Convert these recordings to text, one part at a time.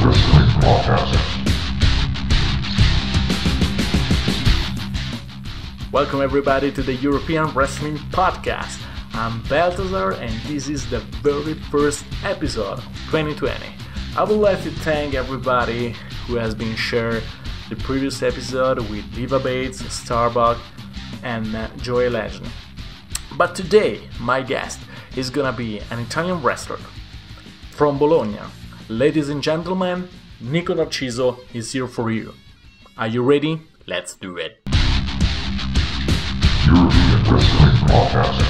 Wrestling Podcast. Welcome everybody to the European Wrestling Podcast. I'm Belthazar and this is the very first episode of 2020. I would like to thank everybody who has been shared the previous episode with Diva Bates, Starbuck and Joey Legend. But today my guest is gonna be an Italian wrestler from Bologna. Ladies and gentlemen, Nico Narciso is here for you. Are you ready? Let's do it. European Wrestling Podcast.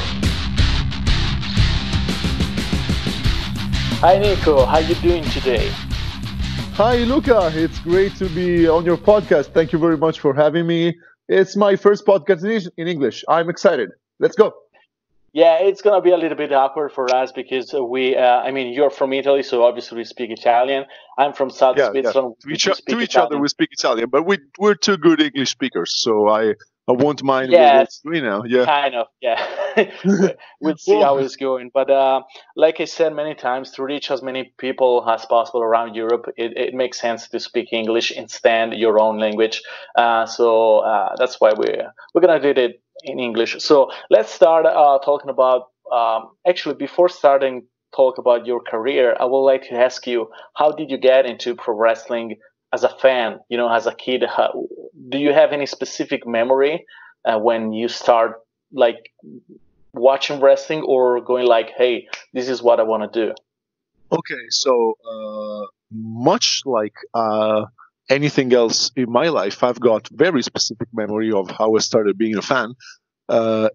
Hi Nico, how you doing today? Hi Luca, it's great to be on your podcast. Thank you very much for having me. It's my first podcast in English. I'm excited. Let's go. Yeah, it's gonna be a little bit awkward for us because you're from Italy, so obviously we speak Italian. I'm from South Switzerland. To each other we speak Italian, but we're two good English speakers, so I won't mind. Yes, Yeah. kind of, yeah. We'll see how it's going. But like I said many times, to reach as many people as possible around Europe, it makes sense to speak English instead your own language. So that's why we're gonna do it in English. So let's start talking about. Actually, before starting talk about your career, I would like to ask you, how did you get into pro wrestling as a fan? You know, as a kid, do you have any specific memory when you start like watching wrestling or going like, hey, this is what I want to do? Okay, so much like anything else in my life, I've got very specific memory of how I started being a fan.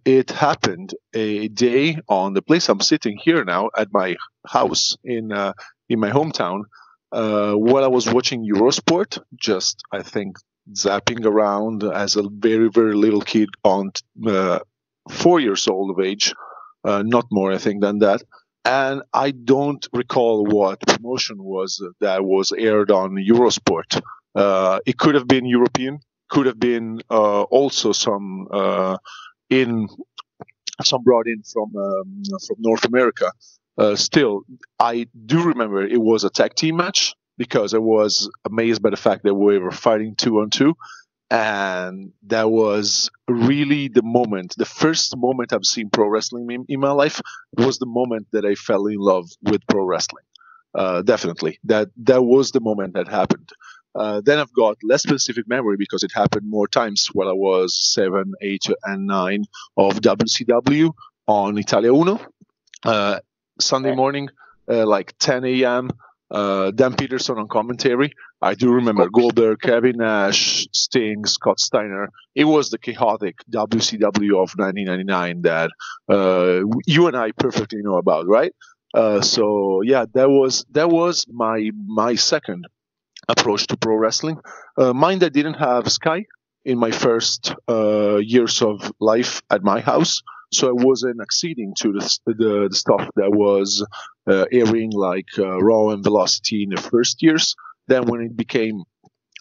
It happened a day on the place I'm sitting here now at my house in my hometown, while I was watching Eurosport, just I think zapping around as a very, very little kid on 4 years old of age, not more I think than that. And I don't recall what promotion was that was aired on Eurosport. It could have been European, could have been also some brought in from North America. Still, I do remember it was a tag team match because I was amazed by the fact that we were fighting 2-on-2, and that was really the first moment I've seen pro wrestling in my life was the moment that I fell in love with pro wrestling. Definitely, that was the moment that happened. Then I've got less specific memory because it happened more times while I was 7, 8, and 9 of WCW on Italia Uno. Sunday morning, like 10 a.m., Dan Peterson on commentary. I do remember Goldberg, Kevin Nash, Sting, Scott Steiner. It was the chaotic WCW of 1999 that you and I perfectly know about, right? So yeah, that was my second approach to pro wrestling. Mind I didn't have Sky in my first years of life at my house, so I wasn't acceding to the stuff that was airing like Raw and Velocity in the first years. Then when it became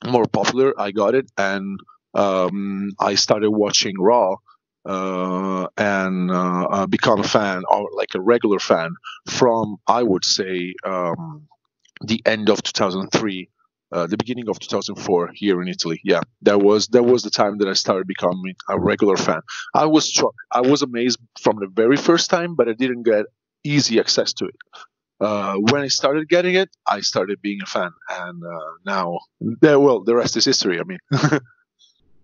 more popular, I got it, and I started watching Raw and become a fan, or like a regular fan, from I would say the end of 2003. The beginning of 2004 here in Italy. Yeah, that was the time that I started becoming a regular fan. I was struck. I was amazed from the very first time, but I didn't get easy access to it. When I started getting it, I started being a fan, and now, the rest is history. I mean,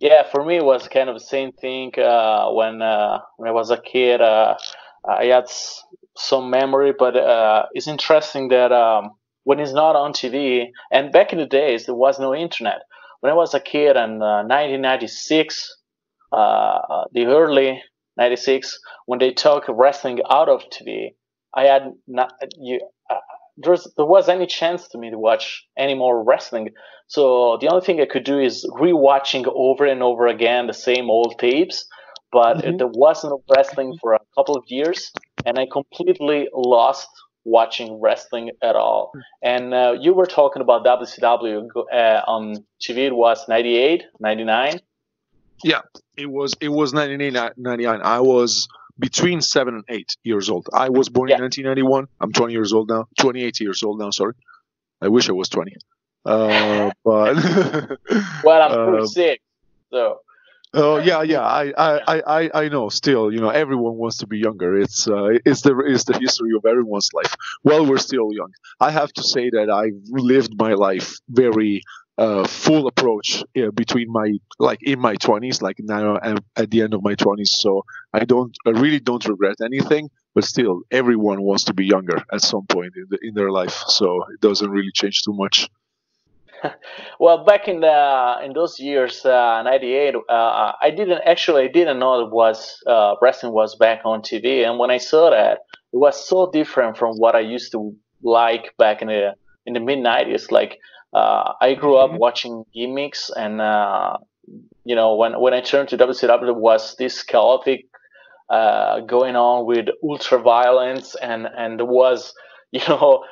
Yeah, for me it was kind of the same thing when I was a kid. I had some memory, but it's interesting that when it's not on TV, and back in the days there was no internet. When I was a kid in 1996, the early 96, when they took wrestling out of TV, I had not there was any chance to me to watch any more wrestling. So the only thing I could do is rewatching over and over again the same old tapes. But there wasn't wrestling for a couple of years, and I completely lost watching wrestling at all. And you were talking about WCW on TV. It was 98, 99. yeah, it was 1999. I was between 7 and 8 years old. I was born in 1991. I'm 20 years old now. 28 years old now. Sorry, I wish I was 20. But Well, I'm 36, so oh yeah, yeah. I know. Still, everyone wants to be younger. It's the history of everyone's life. While we're still young, I have to say that I've lived my life very full approach between in my 20s. Like now, I'm at the end of my 20s, so I really don't regret anything. But still, everyone wants to be younger at some point in their life, so it doesn't really change too much. well, back in those years, '98, I didn't know it was wrestling was back on TV, and when I saw that, it was so different from what I used to like back in the mid '90s. Like I grew up Mhm. watching gimmicks, and when I turned to WCW, it was this chaotic going on with ultra violence, and there was you know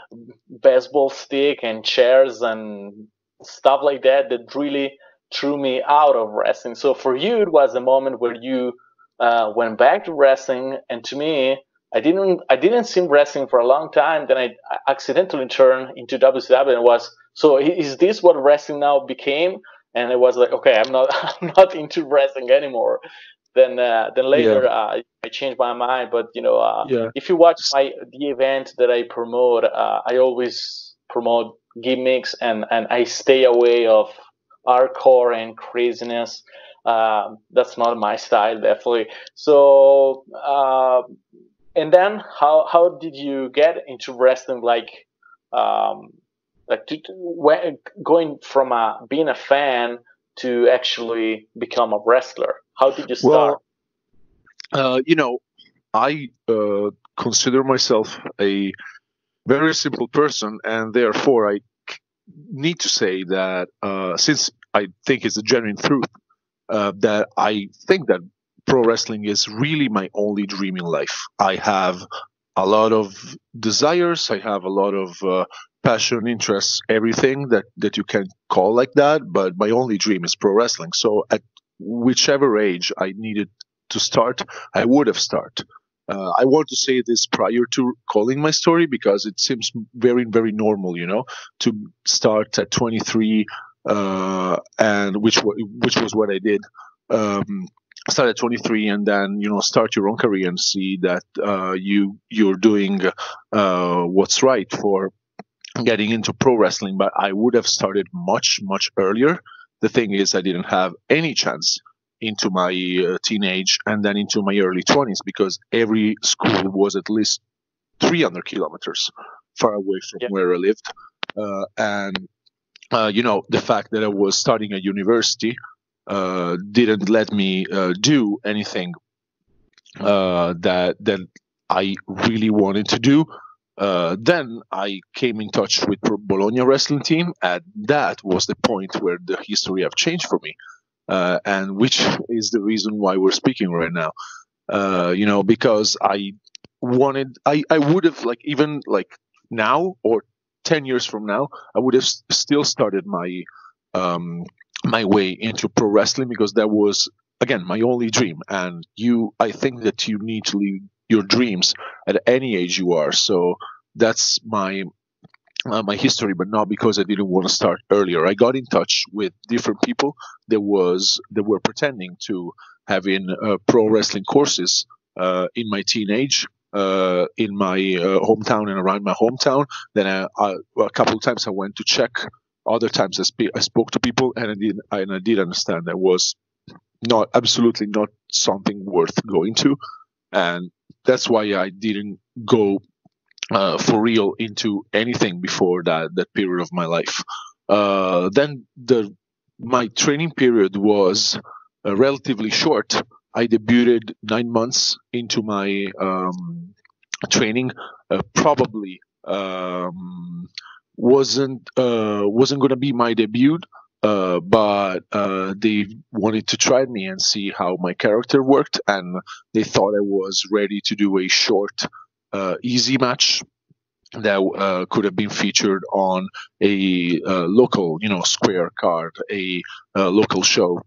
baseball stick and chairs and stuff like that that really threw me out of wrestling. So for you, it was the moment where you went back to wrestling, and to me, I didn't see wrestling for a long time. Then I accidentally turned into WCW, and was so is this what wrestling now became? And it was like, okay, I'm not I'm not into wrestling anymore. Then Yeah, later I changed my mind. But yeah. if you watch the event that I promote, I always promote gimmicks, and I stay away of hardcore and craziness. That's not my style, definitely. So and then how did you get into wrestling? Um, going from being a fan to actually become a wrestler. How did you start? Well, you know, I consider myself a very simple person, and therefore I need to say that since I think it's a genuine truth, that I think that pro wrestling is really my only dream in life. I have a lot of desires. I have a lot of passion, interests, everything that you can call like that. But my only dream is pro wrestling. So at whichever age I needed to start, I would have started. I want to say this prior to calling my story because it seems very, very normal, to start at 23, and which was what I did. Um, Start at 23 and then start your own career and see that you're doing what's right for getting into pro wrestling. But I would have started much much earlier. The thing is, I didn't have any chance into my teenage and then into my early 20s because every school was at least 300 kilometers far away from Yeah. where I lived. And the fact that I was starting at university didn't let me do anything that I really wanted to do. Then I came in touch with Bologna wrestling team, and that was the point where the history have changed for me, and which is the reason why we're speaking right now. Because I would have even now or 10 years from now, I would have still started um, my way into pro wrestling because that was again my only dream. And I think that you need to live your dreams at any age you are. So that's my history, but not because I didn't want to start earlier. I got in touch with different people that were pretending to having pro wrestling courses in my teenage, in my hometown and around my hometown. Then a couple of times I went to check. Other times I spoke to people, and I did understand that was not absolutely not something worth going to, and that's why I didn't go for real into anything before that period of my life. Then my training period was relatively short. I debuted 9 months into my training. Probably wasn't going to be my debut, but they wanted to try me and see how my character worked, and they thought I was ready to do a short, easy match that could have been featured on a local, square card, a local show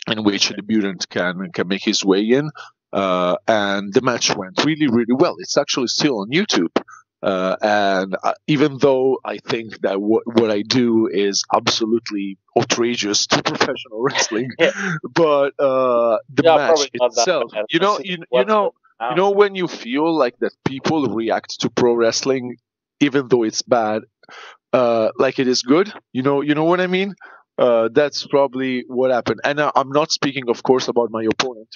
in which a debutant can make his way in. And the match went really, really well. It's actually still on YouTube. And even though I think that what I do is absolutely outrageous to professional wrestling, but the Yeah, match probably not that itself, bad. Considering you what's know, going on. when you feel like that people react to pro wrestling, even though it's bad, like it is good. You know what I mean. That's probably what happened. And I'm not speaking, of course, about my opponent,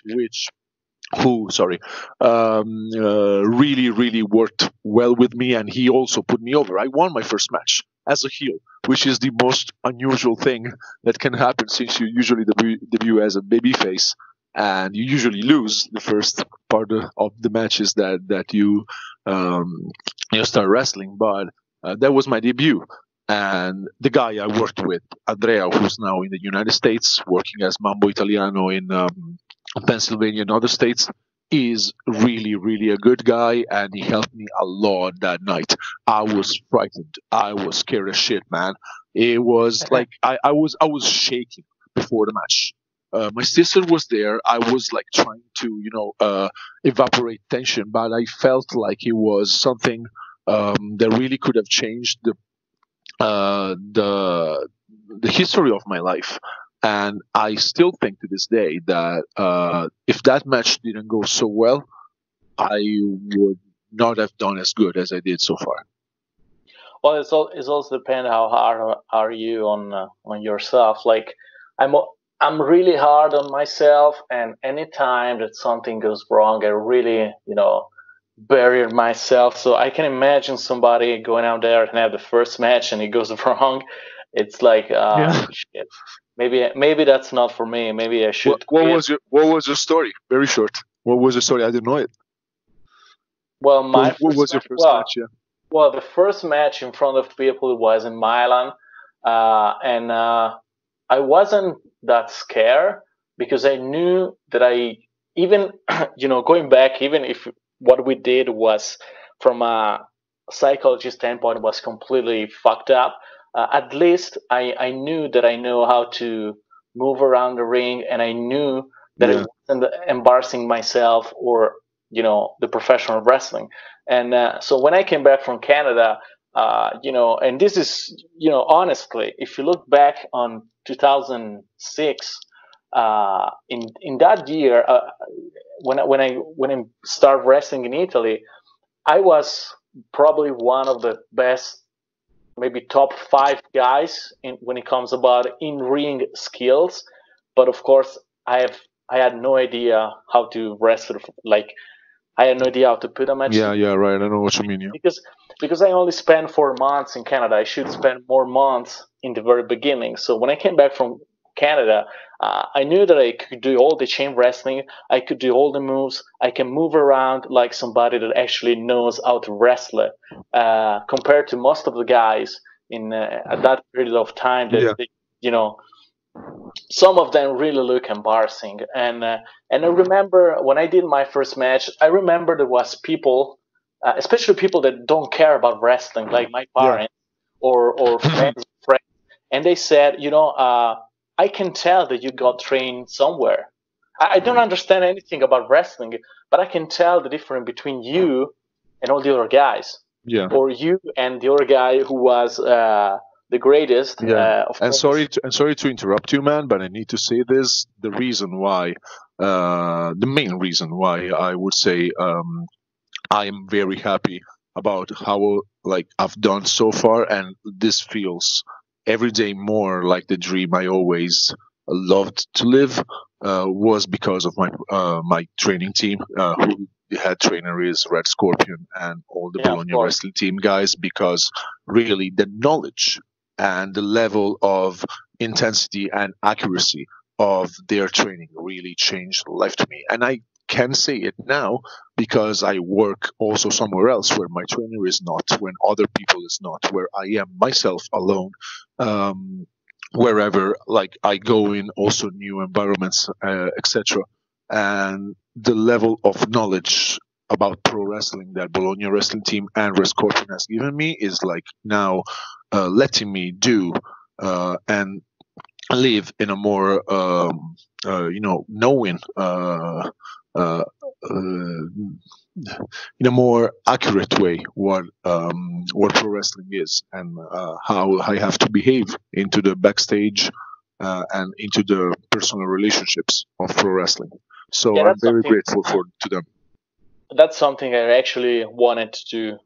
who sorry really really worked well with me, and he also put me over. I won my first match as a heel, which is the most unusual thing that can happen, since you usually debut as a babyface, and you usually lose the first part of the matches that you start wrestling. But that was my debut, and the guy I worked with, Andrea, who's now in the United States working as Mambo Italiano in Pennsylvania and other states, is really, really a good guy, and he helped me a lot that night. I was frightened. I was scared as shit, man. It was like I was shaking before the match. My sister was there. I was like trying to, evaporate tension, but I felt like it was something that really could have changed uh, the the history of my life. And I still think to this day that if that match didn't go so well, I would not have done as good as I did so far. Well, it's also depend how hard are you on yourself. Like I'm really hard on myself, and anytime that something goes wrong, I really bury myself. So I can imagine somebody going out there and have the first match and it goes wrong. It's like Yeah. shit. Maybe that's not for me. Maybe I What, should what quit. was your story? Very short. What was your story? I didn't know it. Well, my What first was your match. first Well, match? Yeah. Well, the first match in front of people was in Milan, and I wasn't that scared because I knew that I even going back, even if what we did was from a psychology standpoint was completely fucked up. At least I knew that I know how to move around the ring, and I knew that I Yeah. wasn't embarrassing myself or the professional wrestling. And so when I came back from Canada, and this is, honestly, if you look back on 2006, in that year, when I started wrestling in Italy, I was probably one of the best, maybe top five guys when it comes about in ring skills. But of course, I had no idea how to wrestle. Like I had no idea how to put a match Yeah. Yeah. Right. I know what you mean. Yeah. because I only spent 4 months in Canada. I should spend more months in the very beginning. So when I came back from Canada, I knew that I could do all the chain wrestling. I could do all the moves. I can move around like somebody that actually knows how to wrestle. Compared to most of the guys in at that period of time, that Yeah. you know some of them really look embarrassing. And I remember when I did my first match, I remember there was people, especially people that don't care about wrestling, like my Yeah. parents or fans, friends, and they said, I can tell that you got trained somewhere. I don't understand anything about wrestling, but I can tell the difference between you and all the other guys, Yeah. or you and the other guy who was the greatest, Yeah. of course. And sorry to interrupt you, man, but I need to say this. The reason why, the main reason why I would say I am very happy about how like I've done so far, and this feels every day more like the dream I always loved to live. Was because of my training team, who the head trainer is Red Scorpion, and all the Yeah, of Bologna course. wrestling team guys. Because really, the knowledge and the level of intensity and accuracy of their training really changed life to me, and I can say it now because I work also somewhere else where my trainer is not, when other people is not, where I am myself alone. Um, Wherever like I go in also new environments, etc. And the level of knowledge about pro wrestling that Bologna wrestling team and Red Scorpion has given me is like now letting me do and live in a more knowing uh, in a more accurate way what pro wrestling is, and how I have to behave into the backstage and into the personal relationships of pro wrestling. So Yeah, I'm that's very something. grateful to them. That's something I actually wanted to do,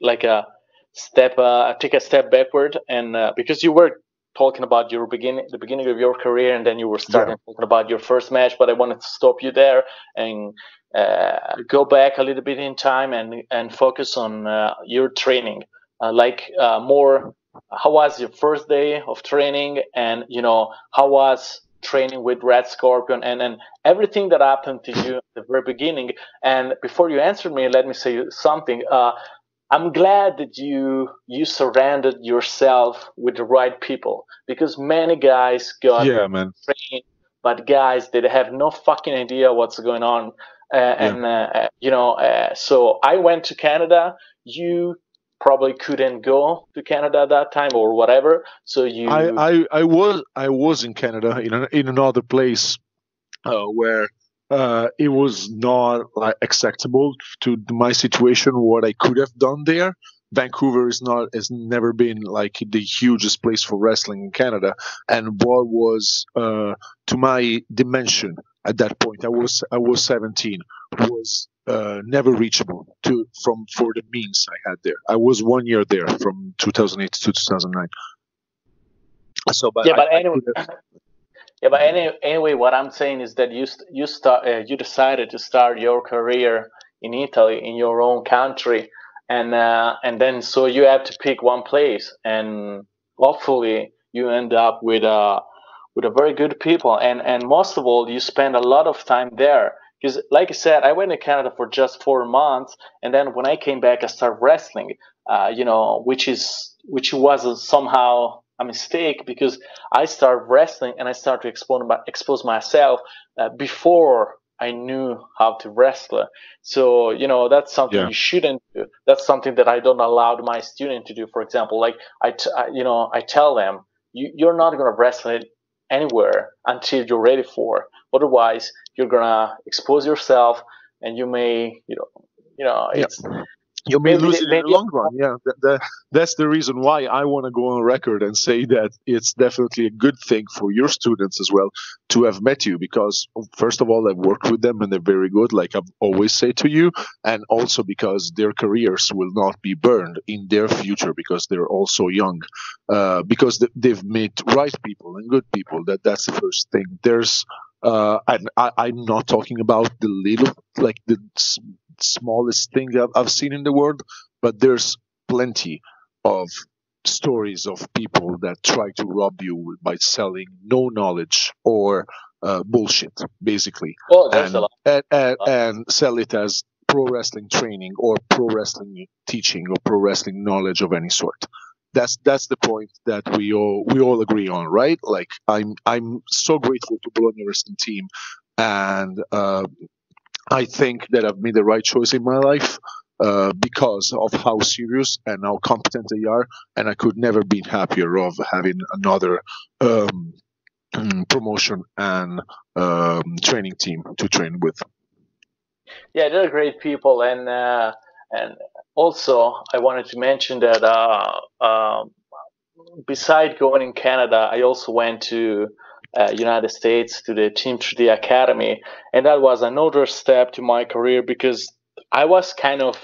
like take a step backward, and because you were talking about the beginning of your career, and then you were starting talking about your first match, but I wanted to stop you there and go back a little bit in time and focus on your training, more. How was your first day of training, and how was training with Red Scorpion, and everything that happened to you at the very beginning. And before you answer me, let me say something. I'm glad that you surrounded yourself with the right people, because many guys got Yeah, man. trained, but guys that have no fucking idea what's going on. So I went to Canada. You probably couldn't go to Canada at that time or whatever. So I was in Canada in another place where it was not like acceptable to my situation what I could have done there. Vancouver has never been like the hugest place for wrestling in Canada, and what was to my dimension at that point, I was 17, was never reachable for the means I had there. I was 1 year there from 2008 to 2009. So, but yeah, I but anyway, could have. yeah, but anyway, what I'm saying is that you decided to start your career in Italy, in your own country, and then so you have to pick one place, and hopefully you end up with a very good people, and most of all, you spend a lot of time there. Because, like I said, I went to Canada for just 4 months, and then when I came back, I started wrestling. Which was somehow a mistake, because I started wrestling and I started to expose myself before I knew how to wrestle. So that's something Yeah. you shouldn't do. That's something that I don't allow my student to do. For example, like I tell them, you're not gonna wrestle it anywhere until you're ready for. Otherwise, you're gonna expose yourself, and you may Yeah. it's You may maybe lose it in the maybe long run. Yeah, that's the reason why I want to go on record and say that it's definitely a good thing for your students as well to have met you, because first of all, I've worked with them and they're very good, like I've always said to you, and also because their careers will not be burned in their future because they're also young, because they've met right people and good people. That's the first thing. There's and I'm not talking about the little, like the smallest thing I've seen in the world, but there's plenty of stories of people that try to rob you by selling no knowledge or bullshit, basically, oh, there's a lot. and sell it as pro wrestling training or pro wrestling teaching or pro wrestling knowledge of any sort. That's the point that we all agree on, right? Like I'm so grateful to Bologna Wrestling Team, and I think that I've made the right choice in my life because of how serious and how competent they are, and I could never be happier of having another um, promotion and training team to train with. Yeah, they're great people, and also I wanted to mention that beside going in Canada, I also went to United States to the Team 3D Academy, and that was another step to my career, because I was kind of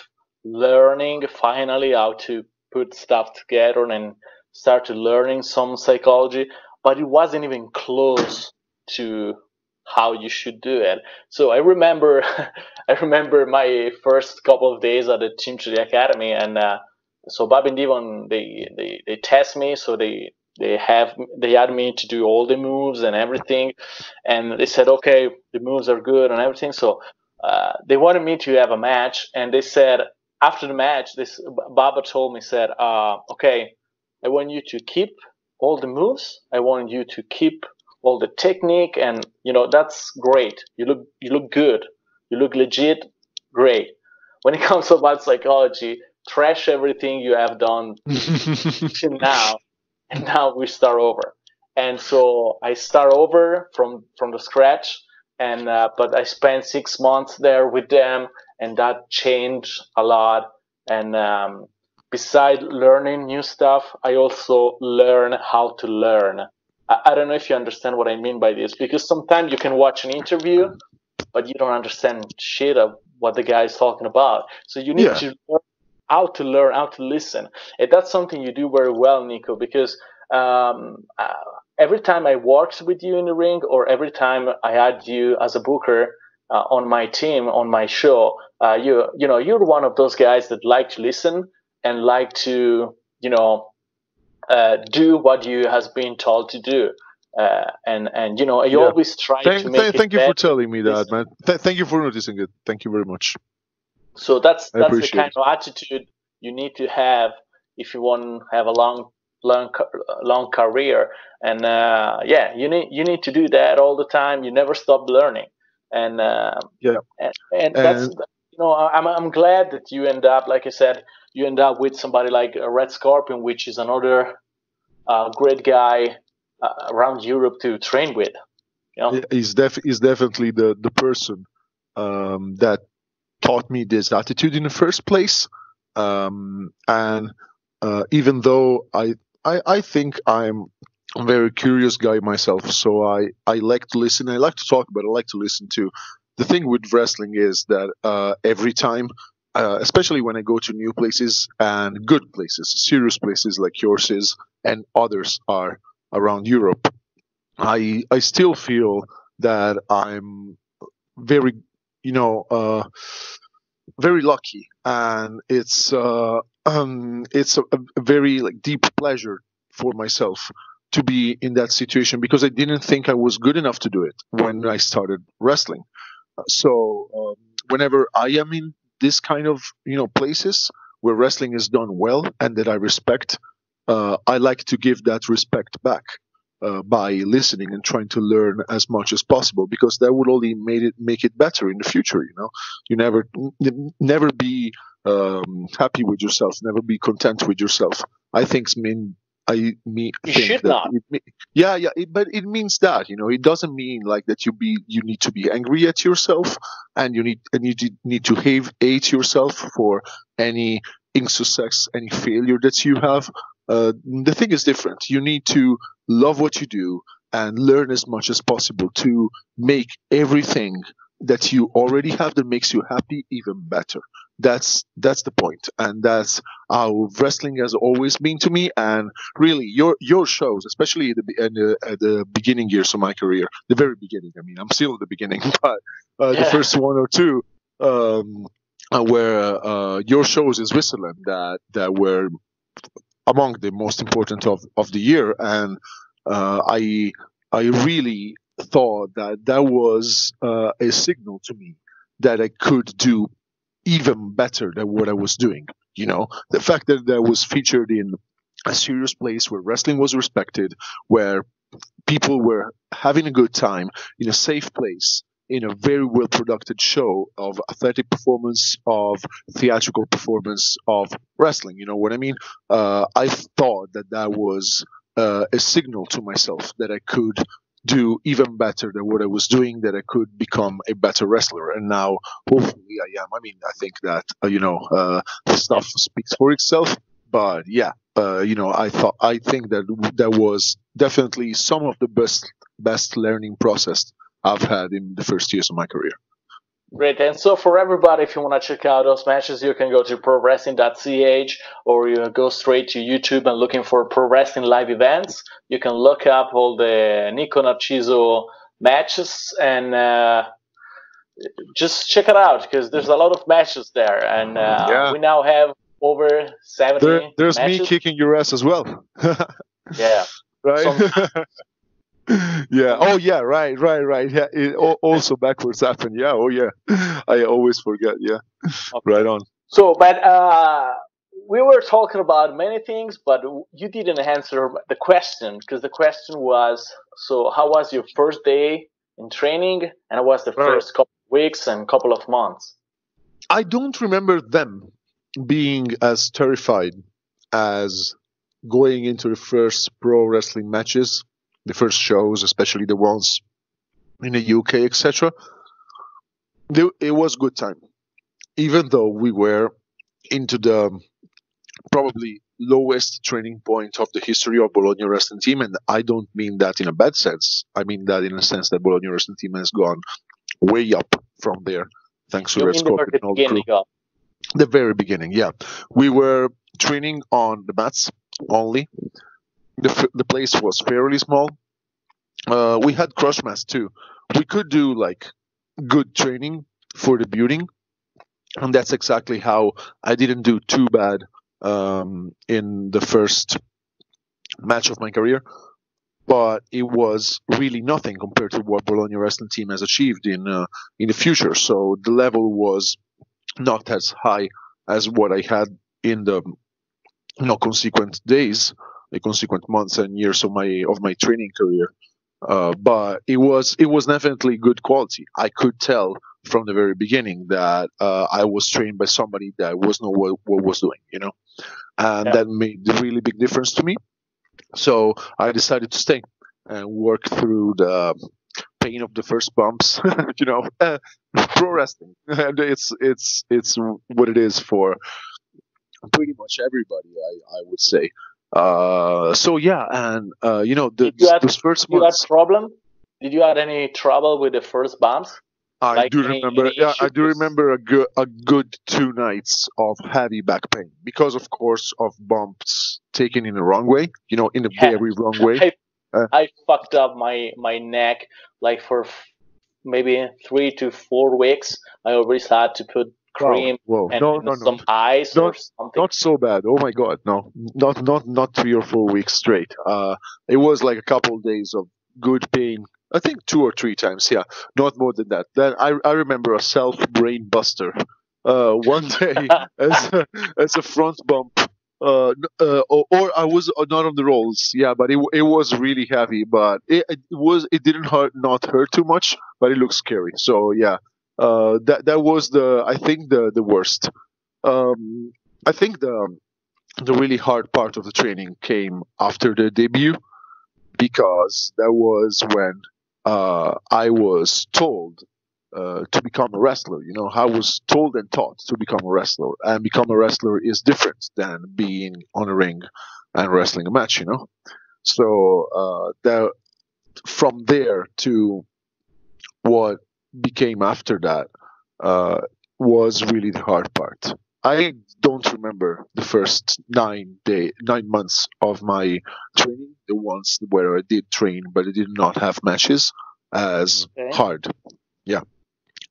learning finally how to put stuff together and started learning some psychology, but it wasn't even close to how you should do it. So I remember, I remember my first couple of days at the Team 3D Academy, and so Bob and Devon, they test me, so they had me to do all the moves and everything, and they said, okay, the moves are good and everything. So they wanted me to have a match, and they said after the match, this Baba told me, said, okay, I want you to keep all the moves. I want you to keep all the technique, and that's great. You look good. You look legit. Great. When it comes about psychology, trash everything you have done till now, and now we start over. And so I start over from the scratch, and but I spent 6 months there with them, and that changed a lot. And besides learning new stuff, I also learn how to learn. I don't know if you understand what I mean by this, because sometimes you can watch an interview, but you don't understand shit of what the guy is talking about. So you need to learn how to listen. And that's something you do very well, Nico, because every time I worked with you in the ring, or every time I had you as a booker on my team, on my show, you're one of those guys that like to listen and like to, do what you has been told to do. And you always try to make it Thank you better. for telling me that, man. Thank you for noticing it. Thank you very much. So that's the appreciate kind of attitude you need to have if you want to have a long career. And you need to do that all the time. You never stop learning. And that's I'm glad that you end up, like I said, you end up with somebody like Red Scorpion, which is another great guy around Europe to train with. He's definitely the person that taught me this attitude in the first place. And even though I think I'm a very curious guy myself, so I like to listen. I like to talk, but I like to listen too. The thing with wrestling is that every time, especially when I go to new places and good places, serious places like yours is, and others are around Europe, I still feel that I'm very, very lucky, and it's a very deep pleasure for myself to be in that situation, because I didn't think I was good enough to do it when I started wrestling. So whenever I am in this kind of places where wrestling is done well and that I respect, I like to give that respect back by listening and trying to learn as much as possible, because that would only make it better in the future. You never be happy with yourself, never be content with yourself. I think you should not. But it means that it doesn't mean like that you need to be angry at yourself, and you need to hate yourself for any insuccess, any failure that you have. The thing is different. You need to love what you do and learn as much as possible to make everything that you already have that makes you happy even better. That's the point, and that's how wrestling has always been to me. And really, your shows, especially at the beginning years of my career, the very beginning. I mean, I'm still at the beginning, but the first one or two, where your shows in Switzerland that were among the most important of the year, and I really thought that was a signal to me that I could do even better than what I was doing. The fact that I was featured in a serious place where wrestling was respected, where people were having a good time, in a safe place, in a very well produced show of athletic performance, of theatrical performance, of wrestling. You know what I mean? I thought that was a signal to myself that I could do even better than what I was doing, that I could become a better wrestler. And now, hopefully, I am. I mean, I think that the stuff speaks for itself. But yeah, I think that was definitely some of the best learning process I've had in the first years of my career. Great. And so for everybody, if you want to check out those matches, you can go to prowrestling.ch, or you go straight to YouTube and looking for Pro Wrestling Live Events. You can look up all the Nico Narciso matches and just check it out, because there's a lot of matches there. And we now have over 70 There's matches. Me kicking your ass as well. Yeah. Right? Yeah. Oh, yeah. Right. Yeah. It also backwards happened. Yeah. Oh, yeah. I always forget. Yeah. Okay. Right on. So, but we were talking about many things, but you didn't answer the question, because the question was, so how was your first day in training, and how was the first couple of weeks and couple of months? I don't remember them being as terrified as going into the first pro wrestling matches, the first shows, especially the ones in the UK, etc. It was good time. even though we were into the probably lowest training point of the history of Bologna wrestling team, and I don't mean that in a bad sense. I mean that in a sense that Bologna wrestling team has gone way up from there, thanks to You Red mean the Scorpion very and all the crew. beginning of? The very beginning, yeah. We were training on the mats only. The place was fairly small. We had crush mats too. We could do like good training for debuting, and that's exactly how I didn't do too bad in the first match of my career. But it was really nothing compared to what Bologna wrestling team has achieved in the future. So the level was not as high as what I had in the consequent days, the consequent months and years of my training career. But it was definitely good quality. I could tell from the very beginning that I was trained by somebody that was know what was doing, and Yeah. that made a really big difference to me. So I decided to stay and work through the pain of the first bumps. Pro wrestling, and it's what it is for pretty much everybody, I would say. So yeah, and Did you had those first did you had months, problem? Did you had any trouble with the first bumps? I Like do any remember. Yeah, I do issues? remember a good 2 nights of heavy back pain because, of course, of bumps taken in the wrong way. In a Yeah, very wrong way. I Uh, I fucked up my neck like for maybe 3 to 4 weeks. I always had to put wow. cream Whoa. and No, no, no. some ice or Not something. not so bad. Oh my God, no. Not 3 or 4 weeks straight. It was like a couple of days of good pain. I think 2 or 3 times. Yeah, not more than that. Then I remember a self brain buster. One day as a front bump. Or I was not on the rolls. Yeah, but it was really heavy. But it didn't hurt too much. But it looked scary. So yeah, that was I think the worst. Um, I think the really hard part of the training came after the debut because that was when I was told to become a wrestler. I was told and taught to become a wrestler, and become a wrestler is different than being on a ring and wrestling a match. So that from there to what became after that uh, was really the hard part. I don't remember the first 9 months of my training, the ones where I did train but I did not have matches, as Okay. hard. Yeah,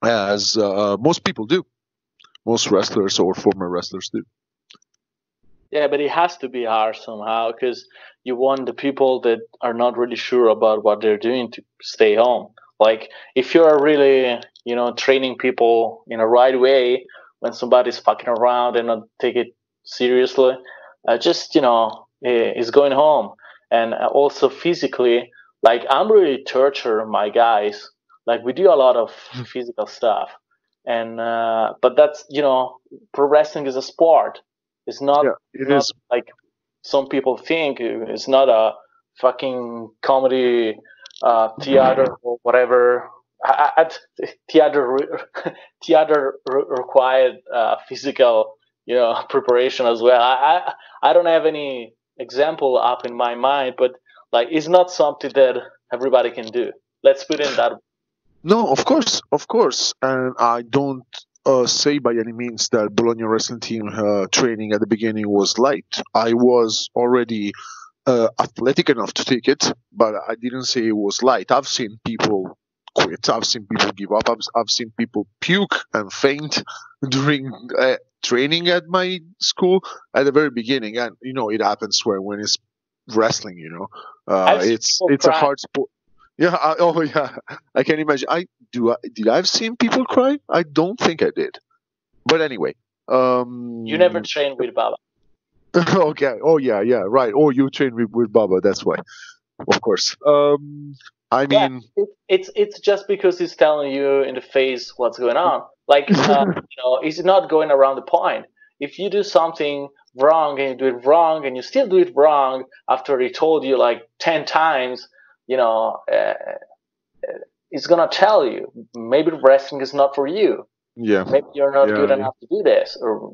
as most people do, most wrestlers or former wrestlers do. Yeah, but it has to be hard somehow because you want the people that are not really sure about what they're doing to stay home. Like if you're really, training people in a right way, when somebody's fucking around and not take it seriously, just is going home. And also physically, like I'm really torture my guys. Like we do a lot of physical stuff, and but that's pro wrestling is a sport. It's Yeah, not it not is. like some people think. It's not a fucking comedy theater or whatever. Theater theater required physical preparation as well. I don't have any example up in my mind, but like it's not something that everybody can do. Let's put in that. No, of course, and I don't say by any means that Bologna wrestling team training at the beginning was light. I was already athletic enough to take it, but I didn't say it was light. I've seen people quit. I've seen people give up. I've seen people puke and faint during training at my school at the very beginning, and it happens when it's wrestling. I've seen It's people a cry. hard sport. Yeah. Oh yeah. I can imagine. Did I've seen people cry? I don't think I did. But anyway. You never train with Baba. Okay. Oh yeah, yeah, right. Oh, you trained with Baba. That's why. Of course. I Yeah, mean, it's just because he's telling you in the face what's going on. Like he's not going around the point. If you do something wrong and you do it wrong and you still do it wrong after he told you like 10 times, you know, uh, he's gonna tell you maybe wrestling is not for you. Yeah. Maybe you're not good enough to do this, or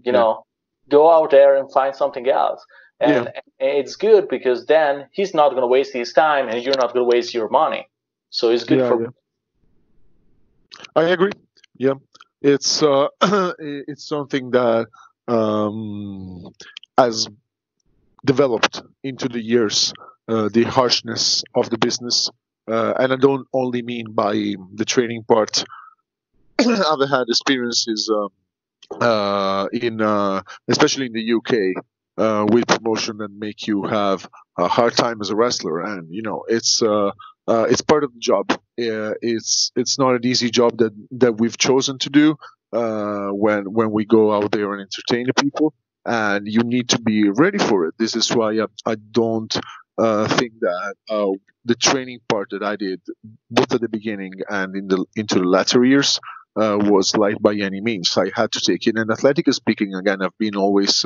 go out there and find something else. And it's good because then he's not going to waste his time, and you're not going to waste your money. So it's good for. Yeah. I agree. Yeah, it's it's something that has developed into the years, the harshness of the business, and I don't only mean by the training part. I've had experiences in especially in the UK with promotion that make you have a hard time as a wrestler, and it's part of the job. It's not an easy job that we've chosen to do when we go out there and entertain the people, and you need to be ready for it. This is why I don't think that the training part that I did both at the beginning and into the latter years was light by any means. I had to take it. And athletically speaking, again, I've been always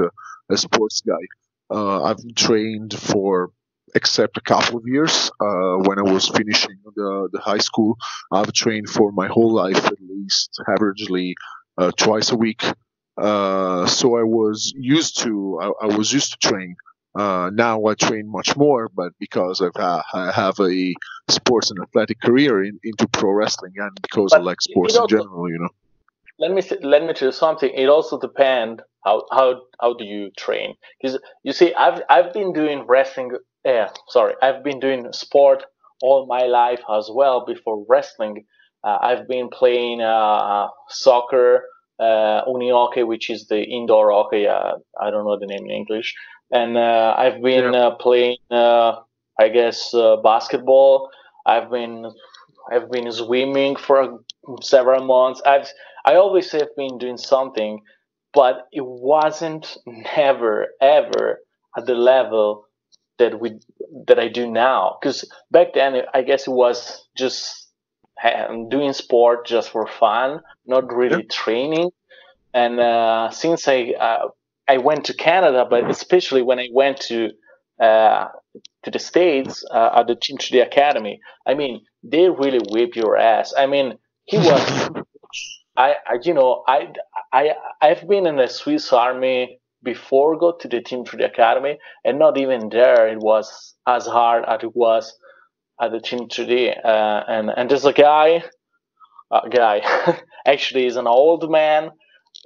a sports guy. I've trained for, except a couple of years when I was finishing the high school. I've trained for my whole life, at least averagely twice a week. So I was used to train. Now I train much more, but because I have a sports and athletic career into pro wrestling, and because I like sports in general, Let me tell you something. It also depends how do you train, because you see, I've been doing wrestling. I've been doing sport all my life as well before wrestling. I've been playing soccer, unihockey, which is the indoor hockey. I don't know the name in English. And I've been playing, I guess, basketball. I've been swimming for several months. I always have been doing something, but it wasn't never ever at the level that I do now. Because back then, I guess it was just doing sport just for fun, not really training. And since I went to Canada, but especially when I went to the States at the Team 3D Academy, I mean, they really whip your ass. I mean, he was, I've been in the Swiss Army before go to the Team 3D Academy, and not even there it was as hard as it was at the Team 3D. And there's a guy, actually, he's an old man,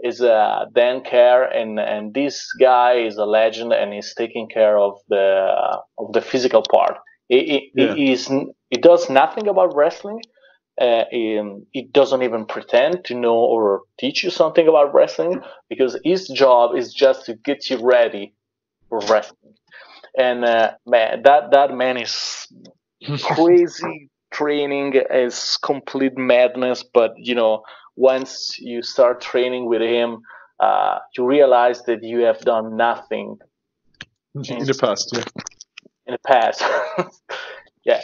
is Dan Care, and this guy is a legend, and he's taking care of the physical part. He does nothing about wrestling. He doesn't even pretend to know or teach you something about wrestling, because his job is just to get you ready for wrestling. And man, that man is crazy. Training is complete madness, but once you start training with him, you realize that you have done nothing in the past. In the past, yeah.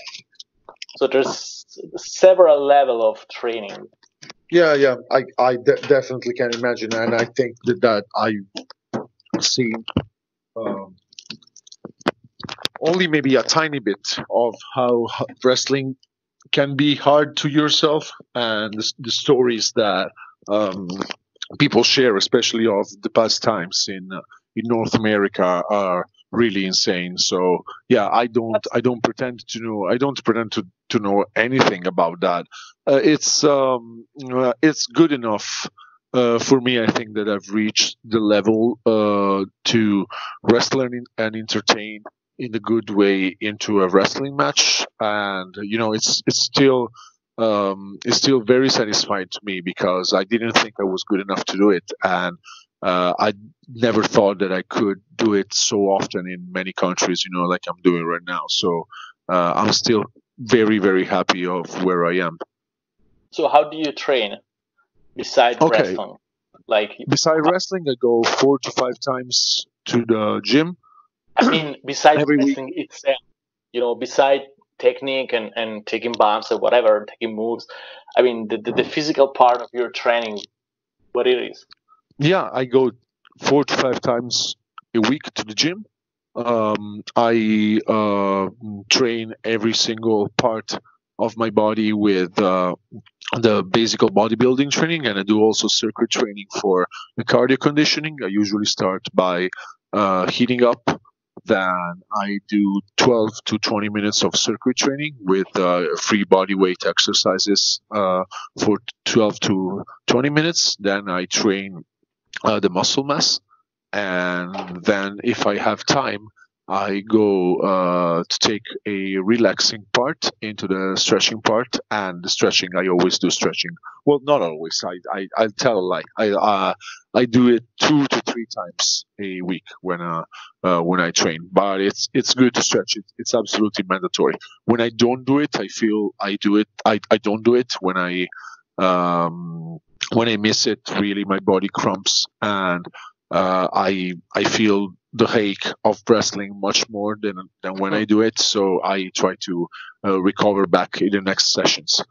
So there's several level of training. Yeah. I definitely can imagine, and I think that I've seen only maybe a tiny bit of how wrestling can be hard to yourself, and the stories that people share, especially of the past times in North America, are really insane. So yeah, I don't pretend to know anything about that. It's good enough for me. I think that I've reached the level to wrestle and entertain in a good way into a wrestling match, and it's still very satisfying to me, because I didn't think I was good enough to do it, and I never thought that I could do it so often in many countries, like I'm doing right now. So I'm still very, very happy of where I am. So how do you train besides wrestling? Besides wrestling, I go 4 to 5 times to the gym. I mean, besides wrestling itself, besides technique and taking bumps or whatever, taking moves, I mean, the physical part of your training, what it is. Yeah, I go 4 to 5 times a week to the gym. I train every single part of my body with the basic bodybuilding training, and I do also circuit training for the cardio conditioning. I usually start by heating up. Then I do 12 to 20 minutes of circuit training with free body weight exercises for 12 to 20 minutes. Then I train the muscle mass. And then if I have time, I go to take a relaxing part into the stretching part. And the stretching, I always do stretching. Well, not always. I tell a lie. I do it 2 to 3 times a week when I train. But it's good to stretch it. It's absolutely mandatory. When I don't do it, I feel I do it. I don't do it when I miss it. Really, my body crumps, and I feel the ache of wrestling much more than when I do it. So I try to recover back in the next sessions.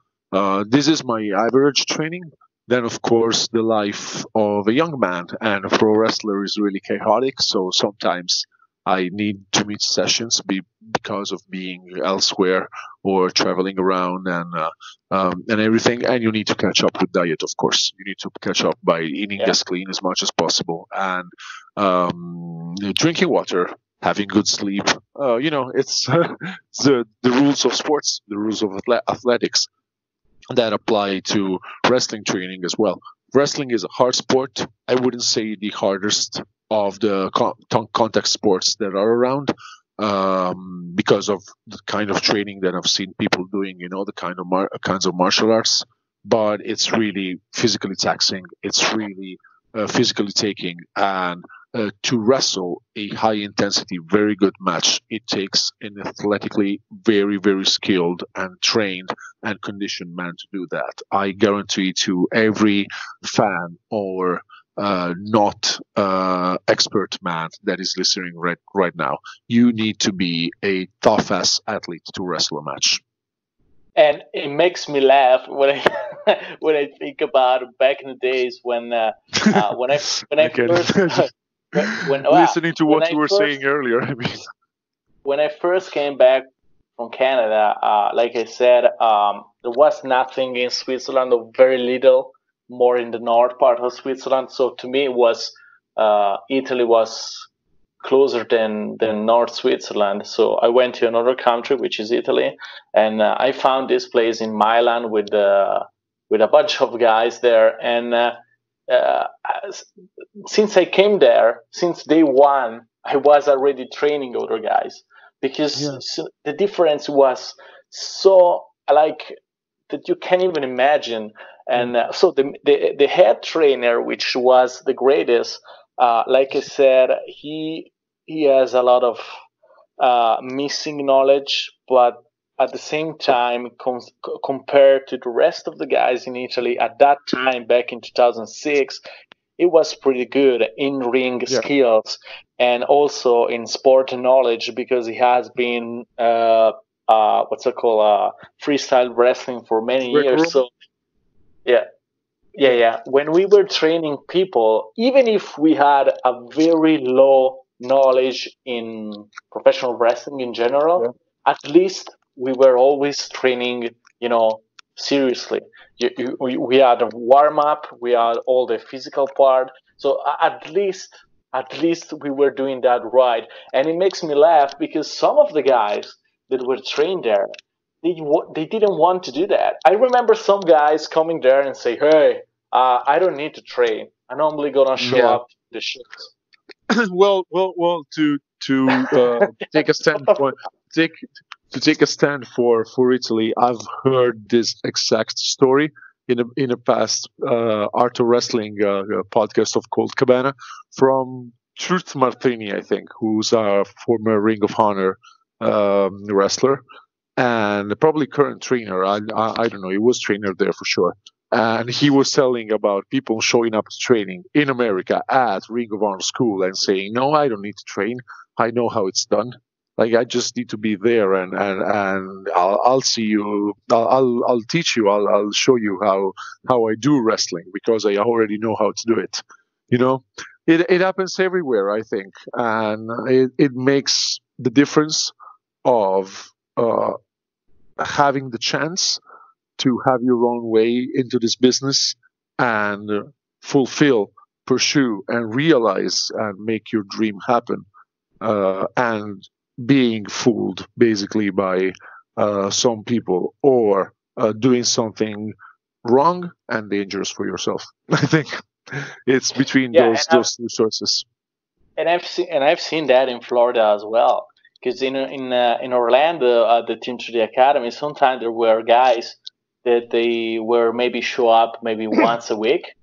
This is my average training. Then, of course, the life of a young man and a pro wrestler is really chaotic. So sometimes I need to miss sessions because of being elsewhere or traveling around and everything. And you need to catch up with diet, of course. You need to catch up by eating as clean as much as possible and drinking water, having good sleep. It's the rules of sports, the rules of athletics that apply to wrestling training as well. Wrestling is a hard sport. I wouldn't say the hardest of the contact sports that are around because of the kind of training that I've seen people doing, the kinds of martial arts. But it's really physically taxing. It's really physically taking. And to wrestle a high intensity, very good match, it takes an athletically very, very skilled and trained and conditioned man to do that. I guarantee to every fan or not expert man that is listening right now, you need to be a tough ass athlete to wrestle a match. And it makes me laugh when I when I think about back in the days when I first Listening to what you were saying earlier, I mean, when I first came back from Canada, like I said, there was nothing in Switzerland, or very little, more in the north part of Switzerland. So to me, it was Italy was closer than North Switzerland. So I went to another country, which is Italy, and I found this place in Milan with a bunch of guys there. And since I came there, since day one, I was already training other guys because the difference was so like that you can't even imagine. And so the head trainer, which was the greatest, like I said, he has a lot of missing knowledge, but at the same time, compared to the rest of the guys in Italy at that time, back in 2006, it was pretty good in ring skills and also in sport knowledge because he has been freestyle wrestling for many years. So yeah. When we were training people, even if we had a very low knowledge in professional wrestling in general, at least we were always training, seriously. We had a warm up, we had all the physical part. So at least we were doing that right. And it makes me laugh because some of the guys that were trained there, they didn't want to do that. I remember some guys coming there and say, "Hey, I don't need to train. I'm only gonna show up to the shows." well, to take a standpoint, take a stand for Italy. I've heard this exact story in a past Art of Wrestling podcast of Colt Cabana from Truth Martini, I think, who's a former Ring of Honor wrestler and probably current trainer. I don't know. He was trainer there for sure. And he was telling about people showing up to training in America at Ring of Honor school and saying, "No, I don't need to train. I know how it's done. Like I just need to be there, and I'll see you. I'll teach you. I'll show you how I do wrestling because I already know how to do it." It happens everywhere, I think, and it makes the difference of having the chance to have your own way into this business and fulfill, pursue, and realize and make your dream happen, and being fooled basically by some people, or doing something wrong and dangerous for yourself. I think it's between Yeah, those two sources. I've seen that in Florida as well. Because in Orlando at the Team 3D Academy, sometimes there were guys that they were maybe show up maybe once a week,